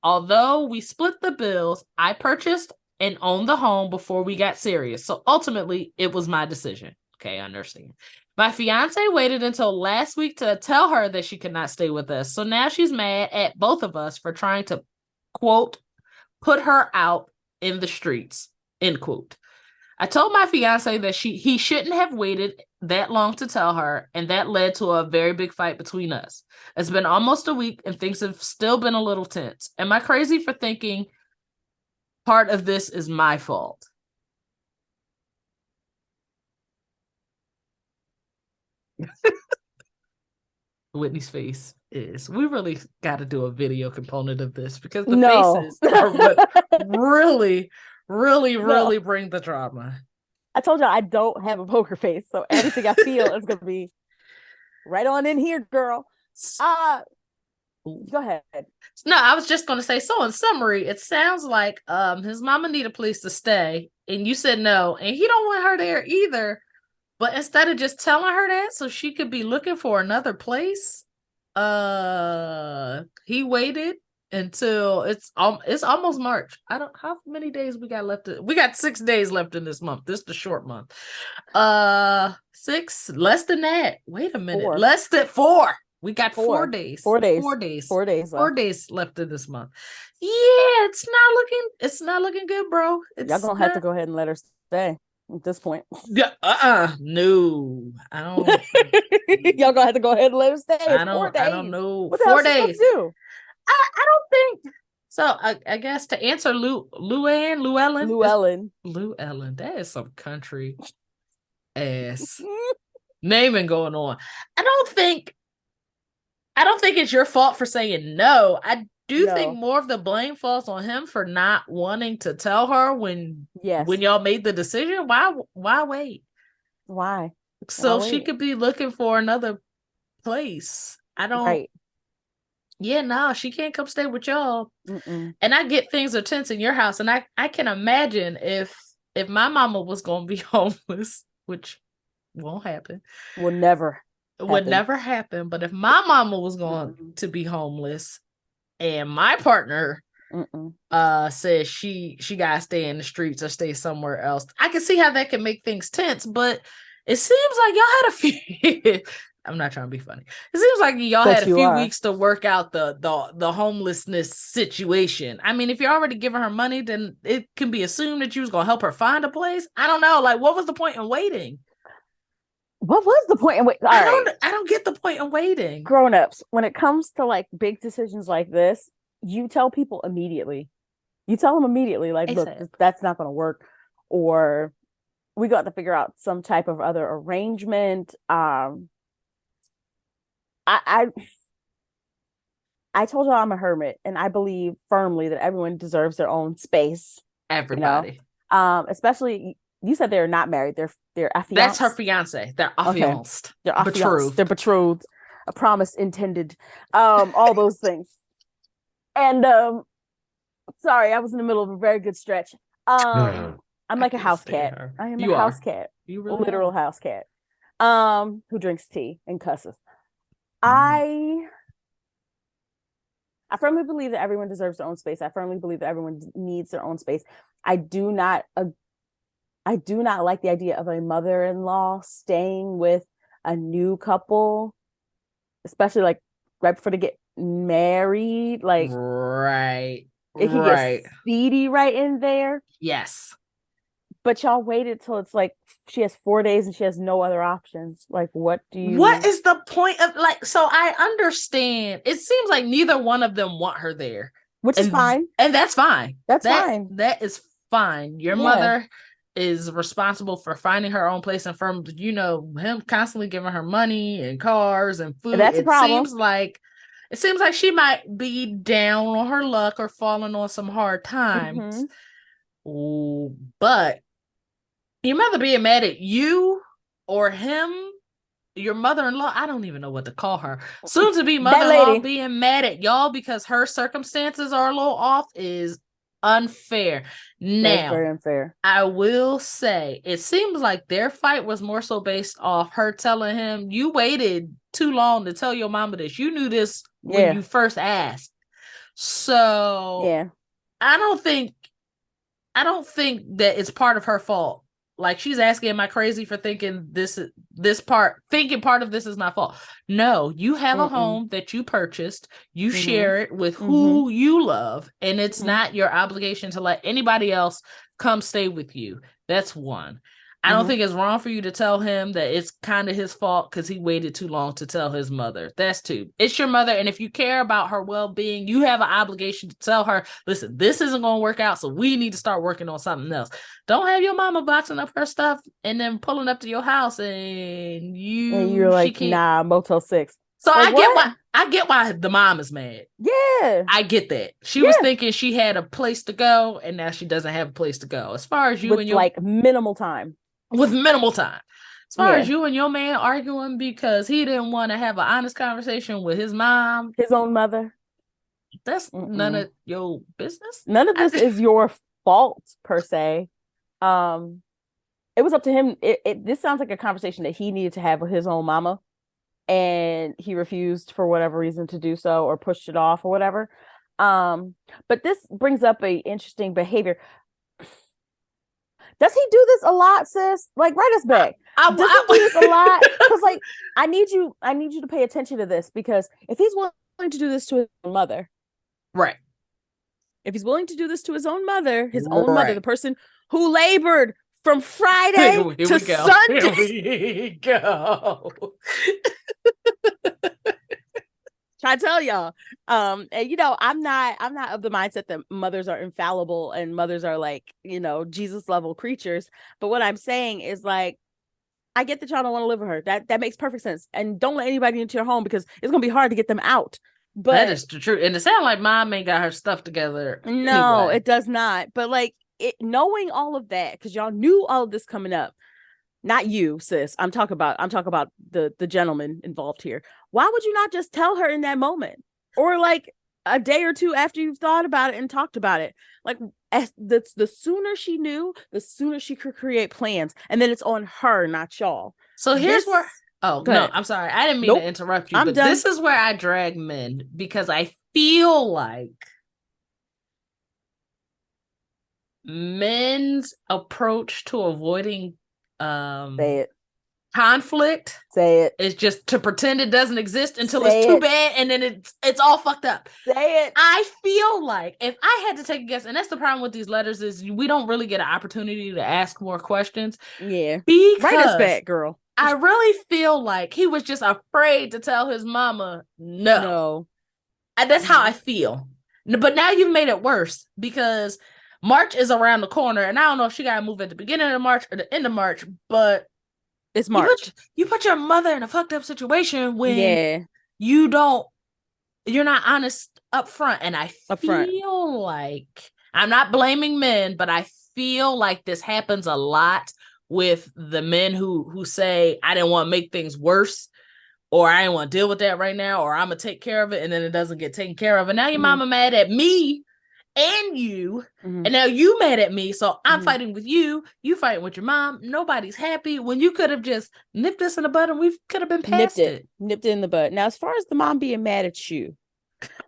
although we split the bills, I purchased and owned the home before we got serious. So ultimately, it was my decision. Okay, I understand. My fiance waited until last week to tell her that she could not stay with us. So now she's mad at both of us for trying to, quote, put her out in the streets, end quote. I told my fiance that he shouldn't have waited that long to tell her, and that led to a very big fight between us. It's been almost a week, and things have still been a little tense. Am I crazy for thinking part of this is my fault? Whitney's face is. We really got to do a video component of this because the No. faces are what really, really, No. really bring the drama. I told you I don't have a poker face, so everything I feel is gonna be right on in here, girl. Go ahead. No, I was just going to say, so in summary, it sounds like his mama need a place to stay, and you said no, and he don't want her there either. But instead of just telling her that so she could be looking for another place, he waited until it's almost March. I don't how many days we got left. We got 6 days left in this month. This is the short month. 6, less than that. Wait a minute. 4. Less than 4. We got 4 4. days. 4 days. 4 days. 4 days left. 4 days left in this month. Yeah, it's not looking good, bro. Y'all gonna have to go ahead and let her stay at this point. Yeah, no. I don't Y'all gonna have to go ahead and let her stay. I don't know. What the hell 4 she supposed days. to do? I don't think so. I guess to answer Llewellyn. That is some country ass naming going on. I don't think it's your fault for saying no. I do think more of the blame falls on him for not wanting to tell her when y'all made the decision. Why wait? Why? So she could be looking for another place. I don't. Right. Yeah, no, she can't come stay with y'all. Mm-mm. And I get things are tense in your house, and I can imagine if my mama was gonna be homeless, which won't happen. Will never happen. But if my mama was going to be homeless and my partner says she gotta stay in the streets or stay somewhere else, I can see how that can make things tense. But it seems like y'all had a few I'm not trying to be funny. It seems like y'all had a few weeks to work out the homelessness situation. I mean, if you're already giving her money, then it can be assumed that you was gonna help her find a place. I don't know. Like, what was the point in waiting? What was the point in waiting? I don't get the point in waiting. Grown-ups, when it comes to like big decisions like this, you tell people immediately. You tell them immediately, like, look, that's not gonna work, or we got to figure out some type of other arrangement. I told y'all I'm a hermit, and I believe firmly that everyone deserves their own space. Everybody, especially you said they're not married. They're affianced. That's her fiance. They're affianced. Okay. They're affianced. Betrothed. They're betrothed. A promise intended. All those things. And sorry, I was in the middle of a very good stretch. I'm like a house cat. I am a house cat. You really literal house cat. Who drinks tea and cusses. I firmly believe that everyone deserves their own space. I firmly believe that everyone needs their own space. I do not like the idea of a mother-in-law staying with a new couple, especially like right before they get married. Like, right. It can get seedy right in there. Yes. But y'all waited till it's like she has 4 days and she has no other options. Like, what is the point of, like, so I understand. It seems like neither one of them want her there. Which is fine. And that's fine. That's fine. That is fine. Your mother is responsible for finding her own place, and from, him constantly giving her money and cars and food. That's a problem. It seems like she might be down on her luck or falling on some hard times. But your mother being mad at you or him, your mother-in-law, I don't even know what to call her, soon to be mother-in-law, being mad at y'all because her circumstances are a little off is unfair. Now, that's very unfair. I will say it seems like their fight was more so based off her telling him, you waited too long to tell your mama this. You knew this when you first asked. So I don't think that it's part of her fault. Like, she's asking, am I crazy for thinking part of this is my fault? No, you have a home that you purchased. You share it with who you love, and it's not your obligation to let anybody else come stay with you. That's one. I don't think it's wrong for you to tell him that it's kind of his fault because he waited too long to tell his mother. That's two. It's your mother, and if you care about her well-being, you have an obligation to tell her, listen, this isn't going to work out, so we need to start working on something else. Don't have your mama boxing up her stuff and then pulling up to your house and you're like, nah, Motel 6. So like, I get why the mom is mad. Yeah. I get that. She was thinking she had a place to go, and now she doesn't have a place to go. As far as you and your minimal time. With minimal time. As far as you and your man arguing because he didn't want to have an honest conversation with his mom, his own mother, that's none of your business. None of this is your fault per se. it was up to him. This sounds like a conversation that he needed to have with his own mama, and he refused for whatever reason to do so or pushed it off or whatever. But this brings up a interesting behavior. Does he do this a lot, sis? Like, write us back. Does he do this a lot? Because, like, I need you to pay attention to this, because if he's willing to do this to his own mother, right? If he's willing to do this to his own mother, the person who labored from Friday to Sunday. Here we go. Try to tell y'all. And I'm not of the mindset that mothers are infallible and mothers are like, Jesus level creatures. But what I'm saying is, like, I get that y'all don't want to live with her. That makes perfect sense. And don't let anybody into your home, because it's gonna be hard to get them out. But that is the truth. And it sounds like mom ain't got her stuff together. No, anyway. It does not. But like, knowing all of that, because y'all knew all of this coming up. Not you, sis. I'm talking about the gentleman involved here. Why would you not just tell her in that moment, or like a day or two after you've thought about it and talked about it? Like, the sooner she knew, the sooner she could create plans, and then it's on her, not y'all. So here's where. Oh no, I'm sorry. I didn't mean to interrupt you, but done. This is where I drag men, because I feel like men's approach to avoiding say it conflict say it is just to pretend it doesn't exist until it's too bad, and then it's all fucked up. Say it. I feel like if I had to take a guess, and that's the problem with these letters, is we don't really get an opportunity to ask more questions. Yeah, because write us back, girl. I really feel like he was just afraid to tell his mama no. And that's how I feel. But now you've made it worse, because March is around the corner, and I don't know if she got to move at the beginning of March or the end of March, but it's March. You put your mother in a fucked up situation when you're not honest up front. And I feel like, I'm not blaming men, but I feel like this happens a lot with the men who say, I didn't want to make things worse, or I didn't want to deal with that right now, or I'm going to take care of it, and then it doesn't get taken care of. And now your mama mad at me and you, and now you mad at me, so I'm fighting with you fighting with your mom. Nobody's happy, when you could have just nipped this in the bud and we could have been past it. Nipped it in the bud. Now, as far as the mom being mad at you,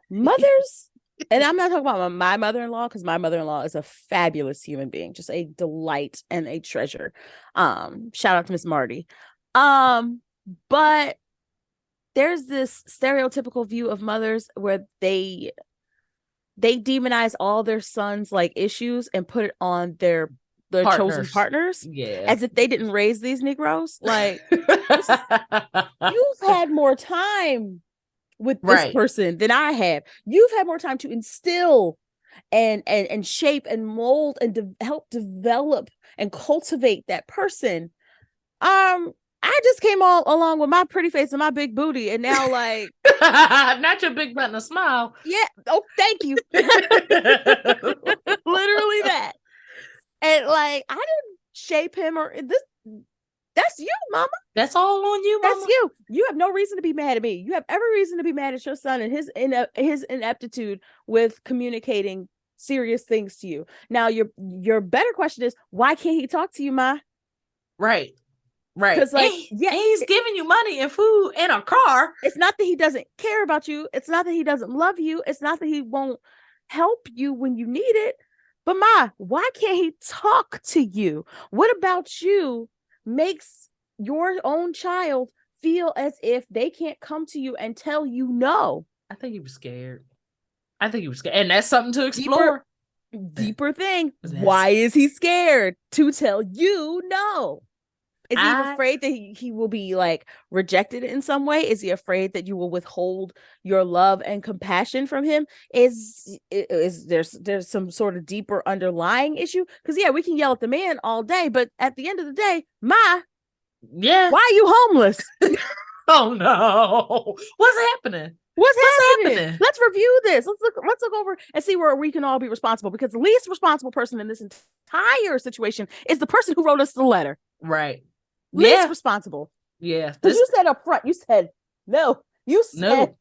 mothers, and I'm not talking about my mother-in-law, because my mother-in-law is a fabulous human being, just a delight and a treasure. Shout out to Miss Marty. But there's this stereotypical view of mothers where they demonize all their sons' like issues and put it on their chosen partners, as if they didn't raise these Negroes. Like, you've had more time with this person than I have. You've had more time to instill and shape and mold and help develop and cultivate that person. I just came all along with my pretty face and my big booty, and now, like, not your big butt and a smile. Yeah. Oh, thank you. Literally that. And like, I didn't shape him or this. That's you, mama. That's all on you, mama. That's you. You have no reason to be mad at me. You have every reason to be mad at your son and his ineptitude with communicating serious things to you. Now, your better question is, why can't he talk to you, ma? Right. Because, like, he's giving you money and food and a car. It's not that he doesn't care about you. It's not that he doesn't love you. It's not that he won't help you when you need it. But ma, why can't he talk to you? What about you makes your own child feel as if they can't come to you and tell you no? I think he was scared. And that's something to explore. Deeper thing. Why is he scared to tell you no? Is he afraid that he will be like rejected in some way? Is he afraid that you will withhold your love and compassion from him? Is there's some sort of deeper underlying issue? Because we can yell at the man all day, but at the end of the day, ma, why are you homeless? Oh no, what's happening? What's happening? Let's review this. Let's look over and see where we can all be responsible. Because the least responsible person in this entire situation is the person who wrote us the letter. Right. Least responsible. Yeah. Because you said up front, you said no. You said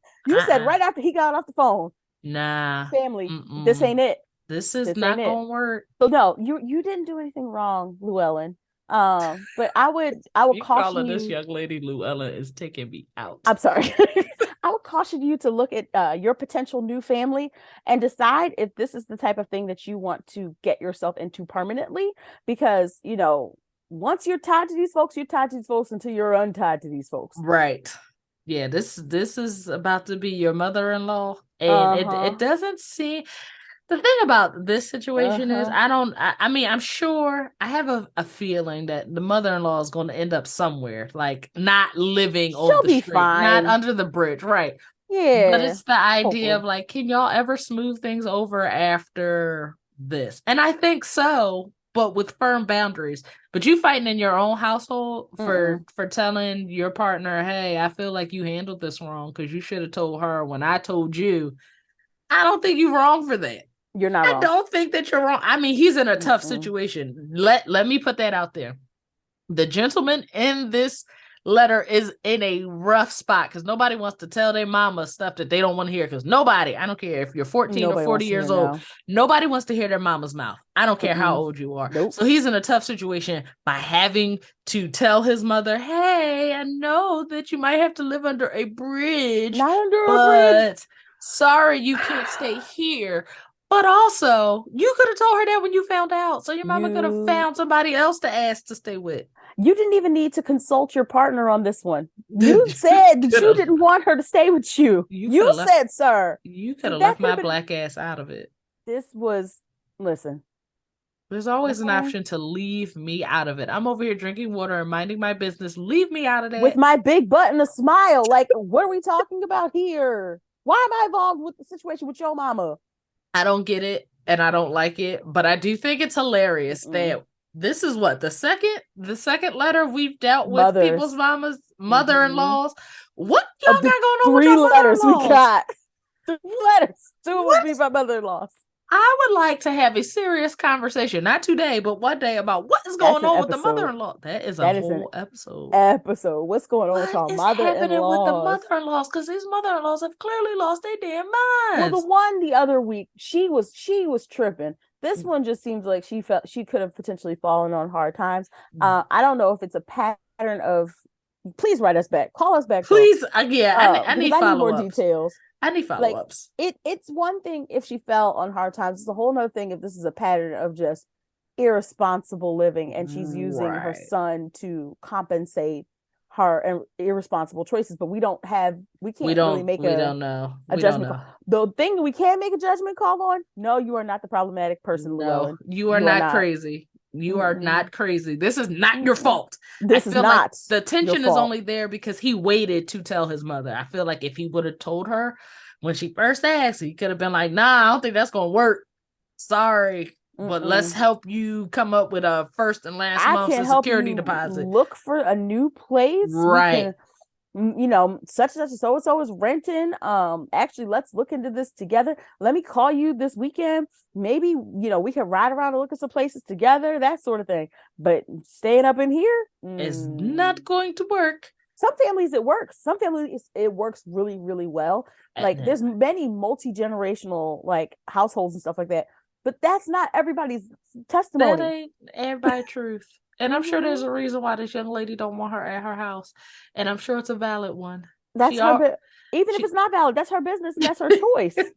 right after he got off the phone. Nah. Family, this ain't it. This is not gonna work. So no, you didn't do anything wrong, Llewellyn. But I would You caution calling this you. young lady Luella is taking me out. I'm sorry. I would caution you to look at your potential new family and decide if this is the type of thing that you want to get yourself into permanently. Because, once you're tied to these folks, you're tied to these folks until you're untied to these folks. Right. Yeah, this is about to be your mother-in-law. And it Uh-huh. doesn't seem the thing about this situation is Uh-huh. I mean, I'm sure I have a feeling that the mother-in-law is going to end up somewhere, like not living on She'll the be street, not fine. under the bridge, right? But Yeah. it's the idea of Hopefully. like, can y'all ever smooth things over after this? And I think so, but with firm boundaries. But you fighting in your own household Mm-mm. for telling your partner, hey, I feel like you handled this wrong because you should have told her when I told you. I don't think you're wrong for that. You're not I wrong. don't think that you're wrong. I mean, he's in a tough Mm-mm. situation. Let me put that out there. The gentleman in this letter is in a rough spot because nobody wants to tell their mama stuff that they don't want to hear. Because nobody, I don't care if you're 14 or Nobody 40 wants to hear years old, no. nobody wants to hear their mama's mouth. I don't care how Mm-mm. old you are. Nope. So he's in a tough situation by having to tell his mother, hey, I know that you might have to live under a bridge, Not under a bridge. but sorry, you can't stay here. But also, you could have told her that when you found out. So your mama could have You found somebody else to ask to stay with. you didn't even need to consult your partner on this one. You said that you didn't want her to stay with you. You could You have left. said, sir. You could See, have that left could my have been. black ass out of it. This was. Listen. There's always an Okay. option to leave me out of it. I'm over here drinking water and minding my business. Leave me out of With that. my big butt and a smile. Like, what are we talking about here? Why am I involved with the situation with your mama? I don't get it and I don't like it, but I do think it's hilarious Mm-mm. that this is what the second letter we've dealt with people's Mothers. mamas, Mm-hmm. mother-in-laws. What Of y'all the got going on with 3 your letters we mother-in-laws? got. 3 letters. 2 will What be my mother-in-laws. I would like to have a serious conversation, not today, but one day about what is That's going an on with the episode. mother-in-law. That is a That is an whole episode. episode. What's going on with What y'all is happening with the mother-in-laws? mother-in-laws? Because these mother-in-laws have clearly lost their damn Well, the minds. one the other week, she was tripping. This one just seems like she felt she could have potentially fallen on hard times. I don't know if it's a pattern of. Please write us back. Call us back, girl. Please, yeah, I Because need I need more follow-ups. details. I need Like follow-ups. it's one thing if she fell on hard times. It's a whole nother thing if this is a pattern of just irresponsible living and she's using her Right. son to compensate her irresponsible choices. But we We can't really don't make we a don't know. a We don't judgment call. know. The thing we can make a judgment call on, no, you are not the problematic person, No, Llewellyn. you are You are not not. crazy. You are Mm-mm, not crazy. This is not your mm-mm. fault. I This is feel like not the your tension is fault. only there because he waited to tell his mother. I feel like if he would have told her when she first asked, he could have been like, nah, I don't think that's gonna work. Sorry, but let's Mm-mm. help you come up with a first and last I month's can of help security you deposit. look for a new place. We Right. can, such and such and so and so is renting. Actually, let's look into this together. Let me call you this weekend. Maybe, we can ride around and look at some places together, that sort of thing. But staying up in here, It's not going to work. some families it works. Some families it works really, really well. Like there's many multi-generational like households and stuff like that. But that's not everybody's That testimony. ain't everybody truth. And I'm sure there's Mm-hmm. a reason why this young lady don't want her at her house. And I'm sure it's a valid one. That's She her all even if she it's not valid, that's her business and that's her choice. Even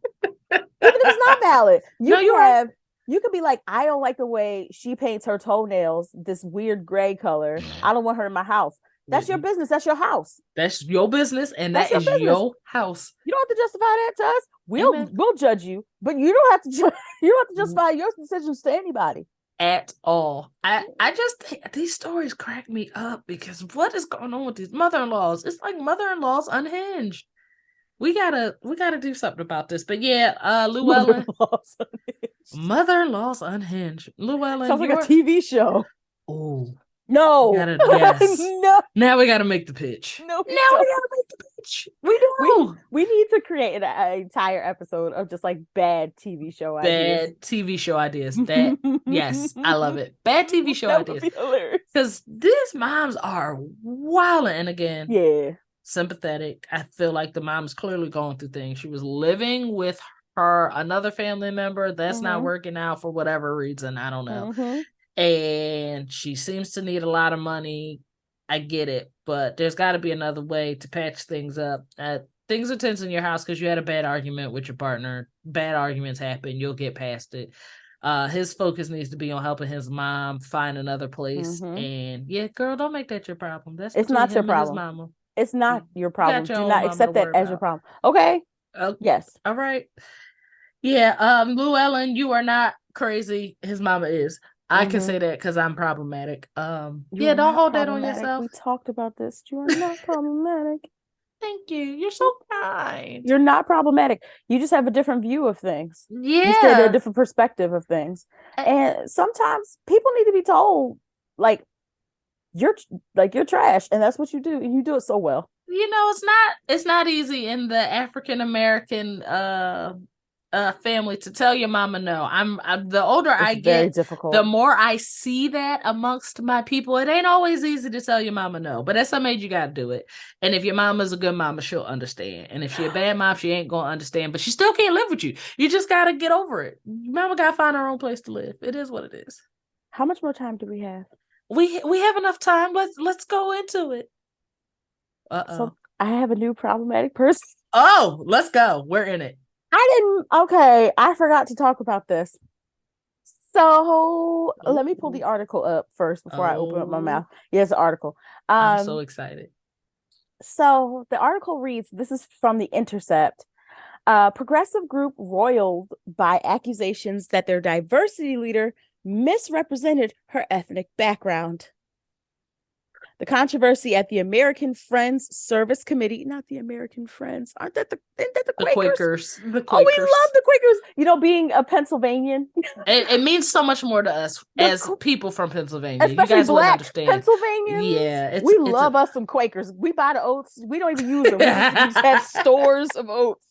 if it's not valid, No, you're right. you could be like, I don't like the way she paints her toenails this weird gray color. I don't want her in my house. That's your business. That's your house. That's your business, and That's that your is business. your house. You don't have to justify that to us. Amen. We'll judge you, but you don't have to you don't have to justify your decisions to anybody. At all. I just think these stories crack me up because what is going on with these mother-in-laws? It's like mother-in-laws unhinged. We gotta do something about this. But yeah, Llewellyn. Mother-in-laws. Mother-in-laws unhinged. Llewellyn, Sounds like a you're TV show. oh. No. Yes. No. Now we gotta make the pitch. No, Now we we don't. gotta make the pitch. We do. We need to create an entire episode of just like bad TV show ideas. Bad TV show ideas. That yes, I love it. Bad TV show That would ideas. be hilarious. Because these moms are wilding. And again, Yeah. sympathetic. I feel like the mom's clearly going through things. She was living with another family member that's not working out for whatever reason. I don't know. and she seems to need a lot of money. I get it, but there's got to be another way to patch things up. Things are tense in your house because you had a bad argument with your partner. Bad arguments happen. You'll get past it. His focus needs to be on helping his mom find another place. And yeah, girl, don't make that your problem. That's It's between not your him and his problem. mama. It's not your You got problem. your Do own not mama to accept that worry as your about. problem. Okay? Yes. All right. Yeah, Llewellyn, you are not crazy. His mama is. I can say that because I'm problematic. You Yeah, are don't not hold that on problematic. yourself. We talked about this. You are not problematic. Thank you. You're so kind. You're not problematic. You just have a different view of things. You stay at a Yeah. different perspective of things. And sometimes people need to be told, like, you're trash, and that's what you do, and you do it so well. You know, it's not easy in the African American family to tell your mama no. I'm the older I very get, difficult. the more I see that amongst my people. It ain't always easy to tell your mama no, but at some age you gotta do it. And if your mama's a good mama, she'll understand. And if she a bad mom, she ain't gonna understand. But she still can't live with you. You just gotta get over it. Mama gotta find her own place to live. It is what it is. How much more time do we have? We have enough time. Let's go into it. So I have a new problematic person. Oh, let's go. We're in it. I forgot to talk about this. So let me pull the article up first before I open up my mouth. Yes, the article. I'm so excited. So the article reads, this is from The Intercept. Progressive group roiled by accusations that their diversity leader misrepresented her ethnic background. The controversy at the American Friends Service Committee, not the American Friends. Isn't that the Quakers? The Quakers. Oh, we love the Quakers. You know, being a Pennsylvanian. It means so much more to us as people from Pennsylvania. Especially you guys Black understand. Pennsylvanians. Yeah. We love us some Quakers. We buy the oats. We don't even use them. We just have stores of oats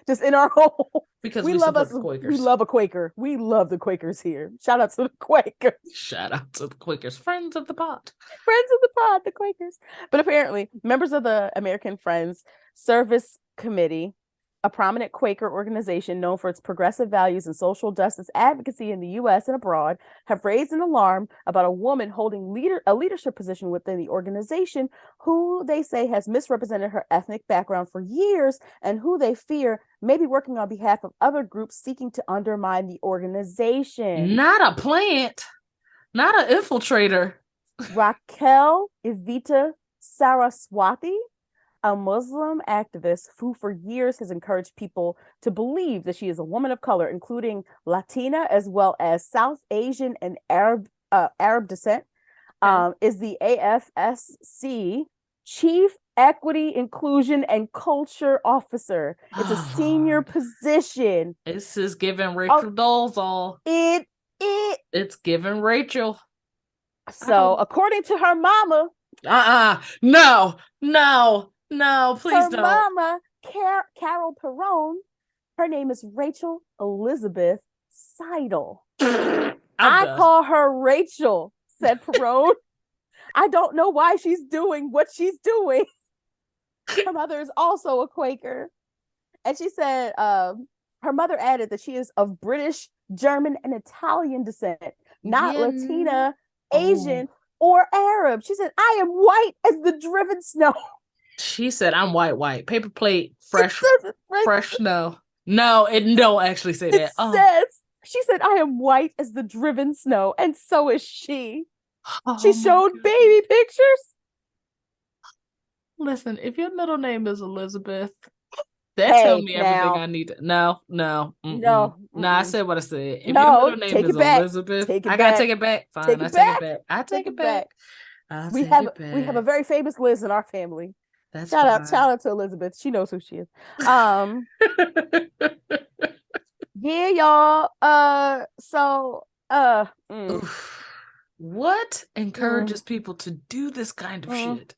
just in our home. Because we love us. We love a Quaker. We love the Quakers here. Shout out to the Quakers. Shout out to the Quakers. Friends of the pod. Friends of the pod, the Quakers. But apparently, members of the American Friends Service Committee, a prominent Quaker organization known for its progressive values and social justice advocacy in the U.S. and abroad, have raised an alarm about a woman holding a leadership position within the organization who they say has misrepresented her ethnic background for years and who they fear may be working on behalf of other groups seeking to undermine the organization. Not a plant, not an infiltrator. Raquel Evita Saraswati, a Muslim activist who for years has encouraged people to believe that she is a woman of color, including Latina as well as South Asian and Arab descent, is the AFSC Chief Equity, Inclusion, and Culture Officer. It's a senior position. This is giving Rachel Dolezal. It's giving Rachel. So, according to her mama, no, please don't. Her mama, Carol Perone, her name is Rachel Elizabeth Seidel. I call her Rachel, said Perone. I don't know why she's doing what she's doing. Her mother is also a Quaker. And she said her mother added that she is of British, German, and Italian descent, not Latina, Asian, or Arab. She said, I am white as the driven snow. She said, I'm white. Paper plate, fresh snow. No, it don't actually say that. She said, I am white as the driven snow, and so is she. She showed baby pictures. Listen, if your middle name is Elizabeth, that tells me everything I need to. No, I said what I said. If your middle name is Elizabeth, I gotta take it back. Fine, I take it back. I take it back. We have a very famous Liz in our family. Shout out to Elizabeth. She knows who she is. Yeah, y'all. What encourages people to do this kind of shit?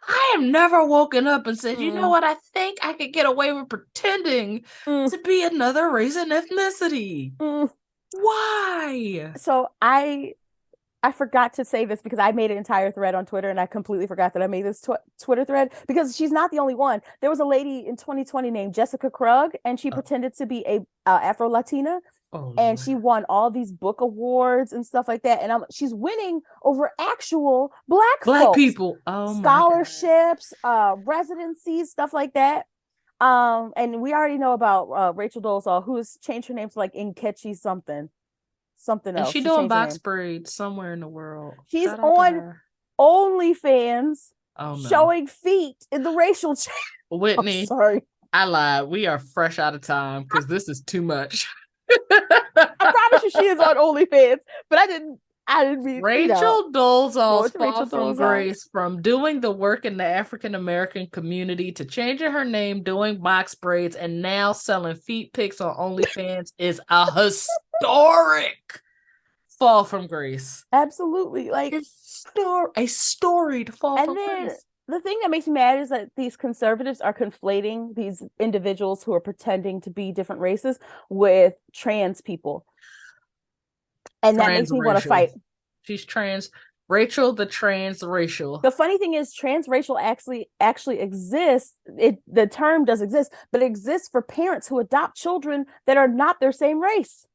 I have never woken up and said, you know what? I think I could get away with pretending to be another race and ethnicity. Why? So I forgot to say this because I made an entire thread on Twitter and I completely forgot that I made this Twitter thread because she's not the only one. There was a lady in 2020 named Jessica Krug and she pretended to be a Afro-Latina Oh and Lord. she won all these book awards and stuff like that. And she's winning over actual Black Black folks, people. Oh my God. scholarships, residencies, stuff like that. And we already know about Rachel Dolezal, who's changed her name to like Nkechi something And else. she She doing changed her box name. braids somewhere in the world. She's Shout out to on her. OnlyFans Oh no. showing feet in the racial chat. I'm Whitney, sorry. I lied. We are fresh out of time because this is too much. I promise you she is on OnlyFans, but I didn't mean, Rachel Dolezal's Lord fall Rachel from Dolezal. grace from doing the work in the African American community to changing her name, doing box braids, and now selling feet pics on OnlyFans is a historic fall from grace. Absolutely. Like, A storied fall and from then grace. the thing that makes me mad is that these conservatives are conflating these individuals who are pretending to be different races with trans people. And that makes me want to Transracial. fight. She's trans. Rachel the transracial. The funny thing is transracial actually exists. The term does exist, but it exists for parents who adopt children that are not their same race.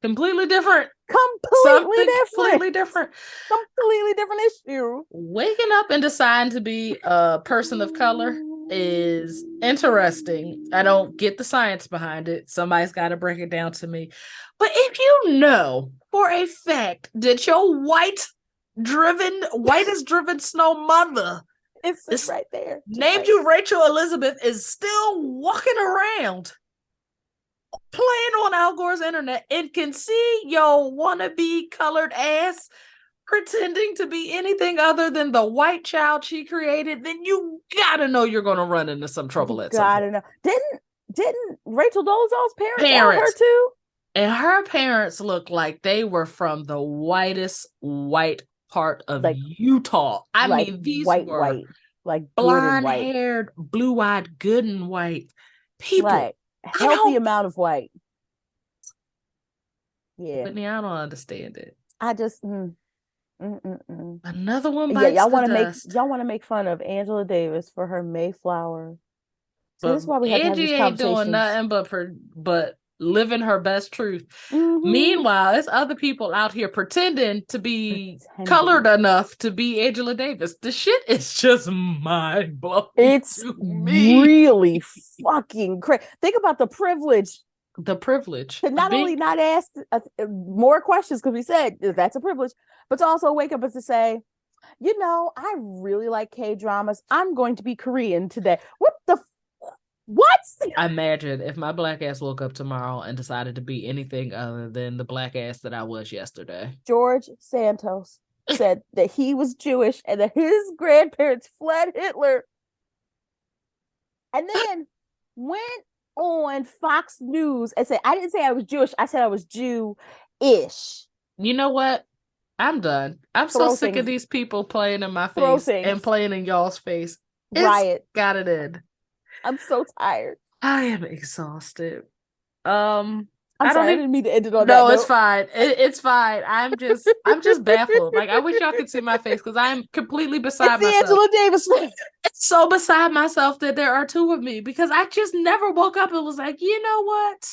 Completely different. Completely Something different. completely different. Completely different issue. Waking up and deciding to be a person of color is interesting. I don't get the science behind it. Somebody's got to break it down to me. But if you know for a fact that your whitest driven snow mother It's right there. named like, you Rachel Elizabeth is still walking around playing on Al Gore's internet and can see your wannabe colored ass pretending to be anything other than the white child she created, then you gotta know you're gonna run into some trouble you at some gotta point. know. Didn't Rachel Dolezal's parents out her Parents. too? And her parents look like they were from the whitest white part of Like Utah. I like mean, these were white, like good and blonde white, haired, blue eyed, good and white people. like I healthy don't, amount of white. Yeah, Whitney, I don't understand it. I just mm, mm, mm. Another one Yeah, bites the dust. y'all want to make fun of Angela Davis for her Mayflower. So But this is why we have to have Angie these ain't doing conversations. nothing but living her best truth. Mm-hmm. Meanwhile, there's other people out here pretending to be colored Pretending. enough to be Angela Davis. The shit is just mind blowing It's to me. really fucking crazy. Think about the privilege The privilege to of not being only not ask more questions because we said that's a privilege, but to also wake up and to say, I really like K dramas. I'm going to be Korean today. What? imagine if my black ass woke up tomorrow and decided to be anything other than the black ass that I was yesterday. George Santos said that he was Jewish and that his grandparents fled Hitler, and then went on Fox News and said, "I didn't say I was Jewish. I said I was Jew-ish." You know what? I'm done. I'm so Throw sick of things, these people playing in my throw face and things, playing in y'all's face. It's riot. got it in. I'm so tired. I am exhausted. Um, I'm I don't sorry, I even. didn't mean to end it on that No, it's note. fine. It's fine. I'm just baffled. Like I wish y'all could see my face because I'm completely It's beside the myself. Angela Davis one. It's so beside myself that there are two of me because I just never woke up and was like, you know what?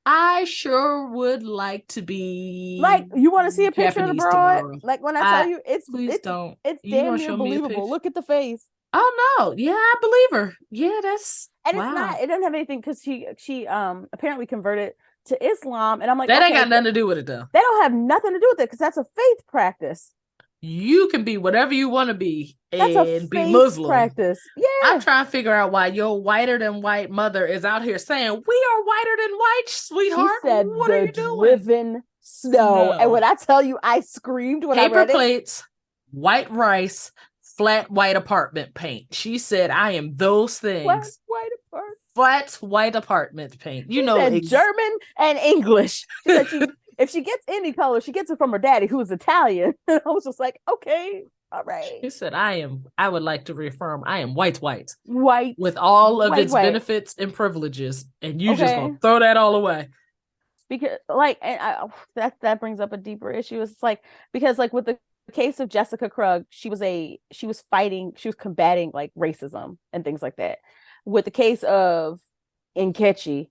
I sure would like to Like, be you want to see a picture of the Japanese broad? tomorrow. Like when I tell I you, please don't. it's You damn gonna near show me a believable. picture? Look at the face. Oh no, yeah, I believe her. Yeah, that's And it's wow. not, it doesn't have anything because she apparently converted to Islam. And I'm like, That ain't okay, got nothing to do with it though. they don't have nothing to do with it because that's a faith practice. You can be whatever you want to be That's a and be faith Muslim. practice. I'm Yeah. trying to figure out why your whiter than white mother is out here saying, we are whiter than white, She sweetheart. said What are the you doing? driven snow. And Snow. when I tell you, I screamed when I Paper read it. plates, white rice, flat white apartment paint. She said, I am those Flat things. white apart. Flat white apartment paint. You She know, said German and English. She said if she gets any color, she gets it from her daddy, who is Italian. I was just like, okay, all right. she said, I would like to reaffirm, I am white, White, with all of its white. benefits and privileges. And you just Okay. gonna throw that all away. Because that brings up a deeper issue. It's like, because like with the case of Jessica Krug, she was combating like racism and things like that. With the case of Nkechi,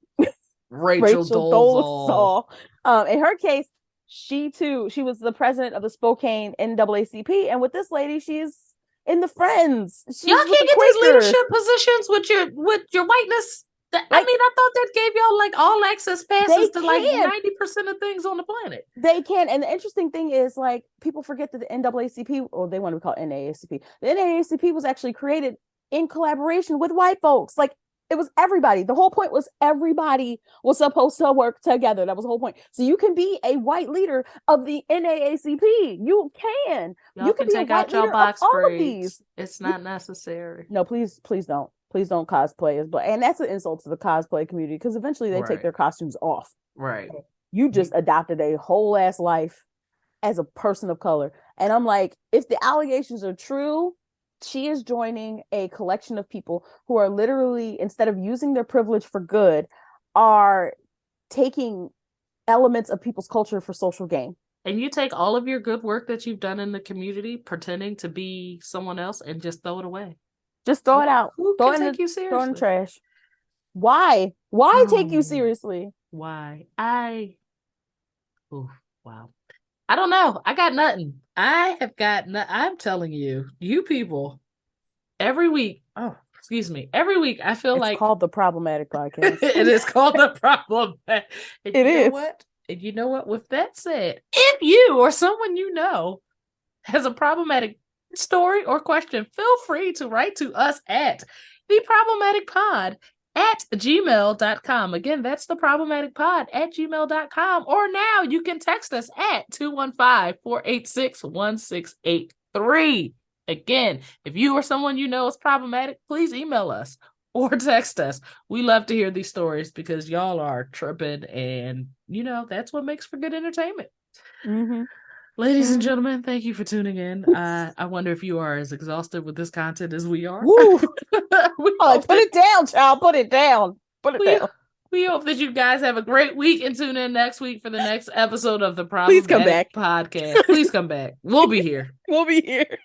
Rachel Rachel Dolezal. Dolezal. In her case, she was the president of the Spokane NAACP, and with this lady, she's in the Friends. Y'all She's with the can't get these Quakers. leadership positions with your whiteness. I mean, I thought that gave y'all like all access passes to like 90% of things on the planet. They can. And the interesting thing is, like, people forget that the NAACP, or they want to call it NAACP. The NAACP was actually created in collaboration with white folks. Like, it was everybody. The whole point was everybody was supposed to work together. That was the whole point. So you can be a white leader of the NAACP. You can. You can take out your box braids. It's not necessary. No, please don't. Please don't cosplay as black. And that's an insult to the cosplay community, because eventually they take their costumes off. Right. You just adopted a whole ass life as a person of color. And I'm like, if the allegations are true, she is joining a collection of people who are literally, instead of using their privilege for good, are taking elements of people's culture for social gain. And you take all of your good work that you've done in the community, pretending to be someone else, and just throw it away. Just throw it out. Who can take you seriously? Throw in the trash. Why? Why take you seriously? Why? Wow. I don't know. I got nothing. I have got I'm telling you, you people, every week, every week I feel it's like... called the Problematic Podcast. It is called the Problematic. It is. And you know what? With that said, if you or someone you know has a problematic story or question, feel free to write to us at theproblematicpod@gmail.com. Again, that's theproblematicpod@gmail.com. Or now you can text us at 215-486-1683. Again, if you or someone you know is problematic, please email us or text us. We love to hear these stories because y'all are tripping, and you know that's what makes for good entertainment. Mm-hmm. Ladies and gentlemen, thank you for tuning in. I wonder if you are as exhausted with this content as we are. Put it down, child. Put it down. We hope that you guys have a great week and tune in next week for the next episode of the Problematic Podcast. Please come back. We'll be here. We'll be here.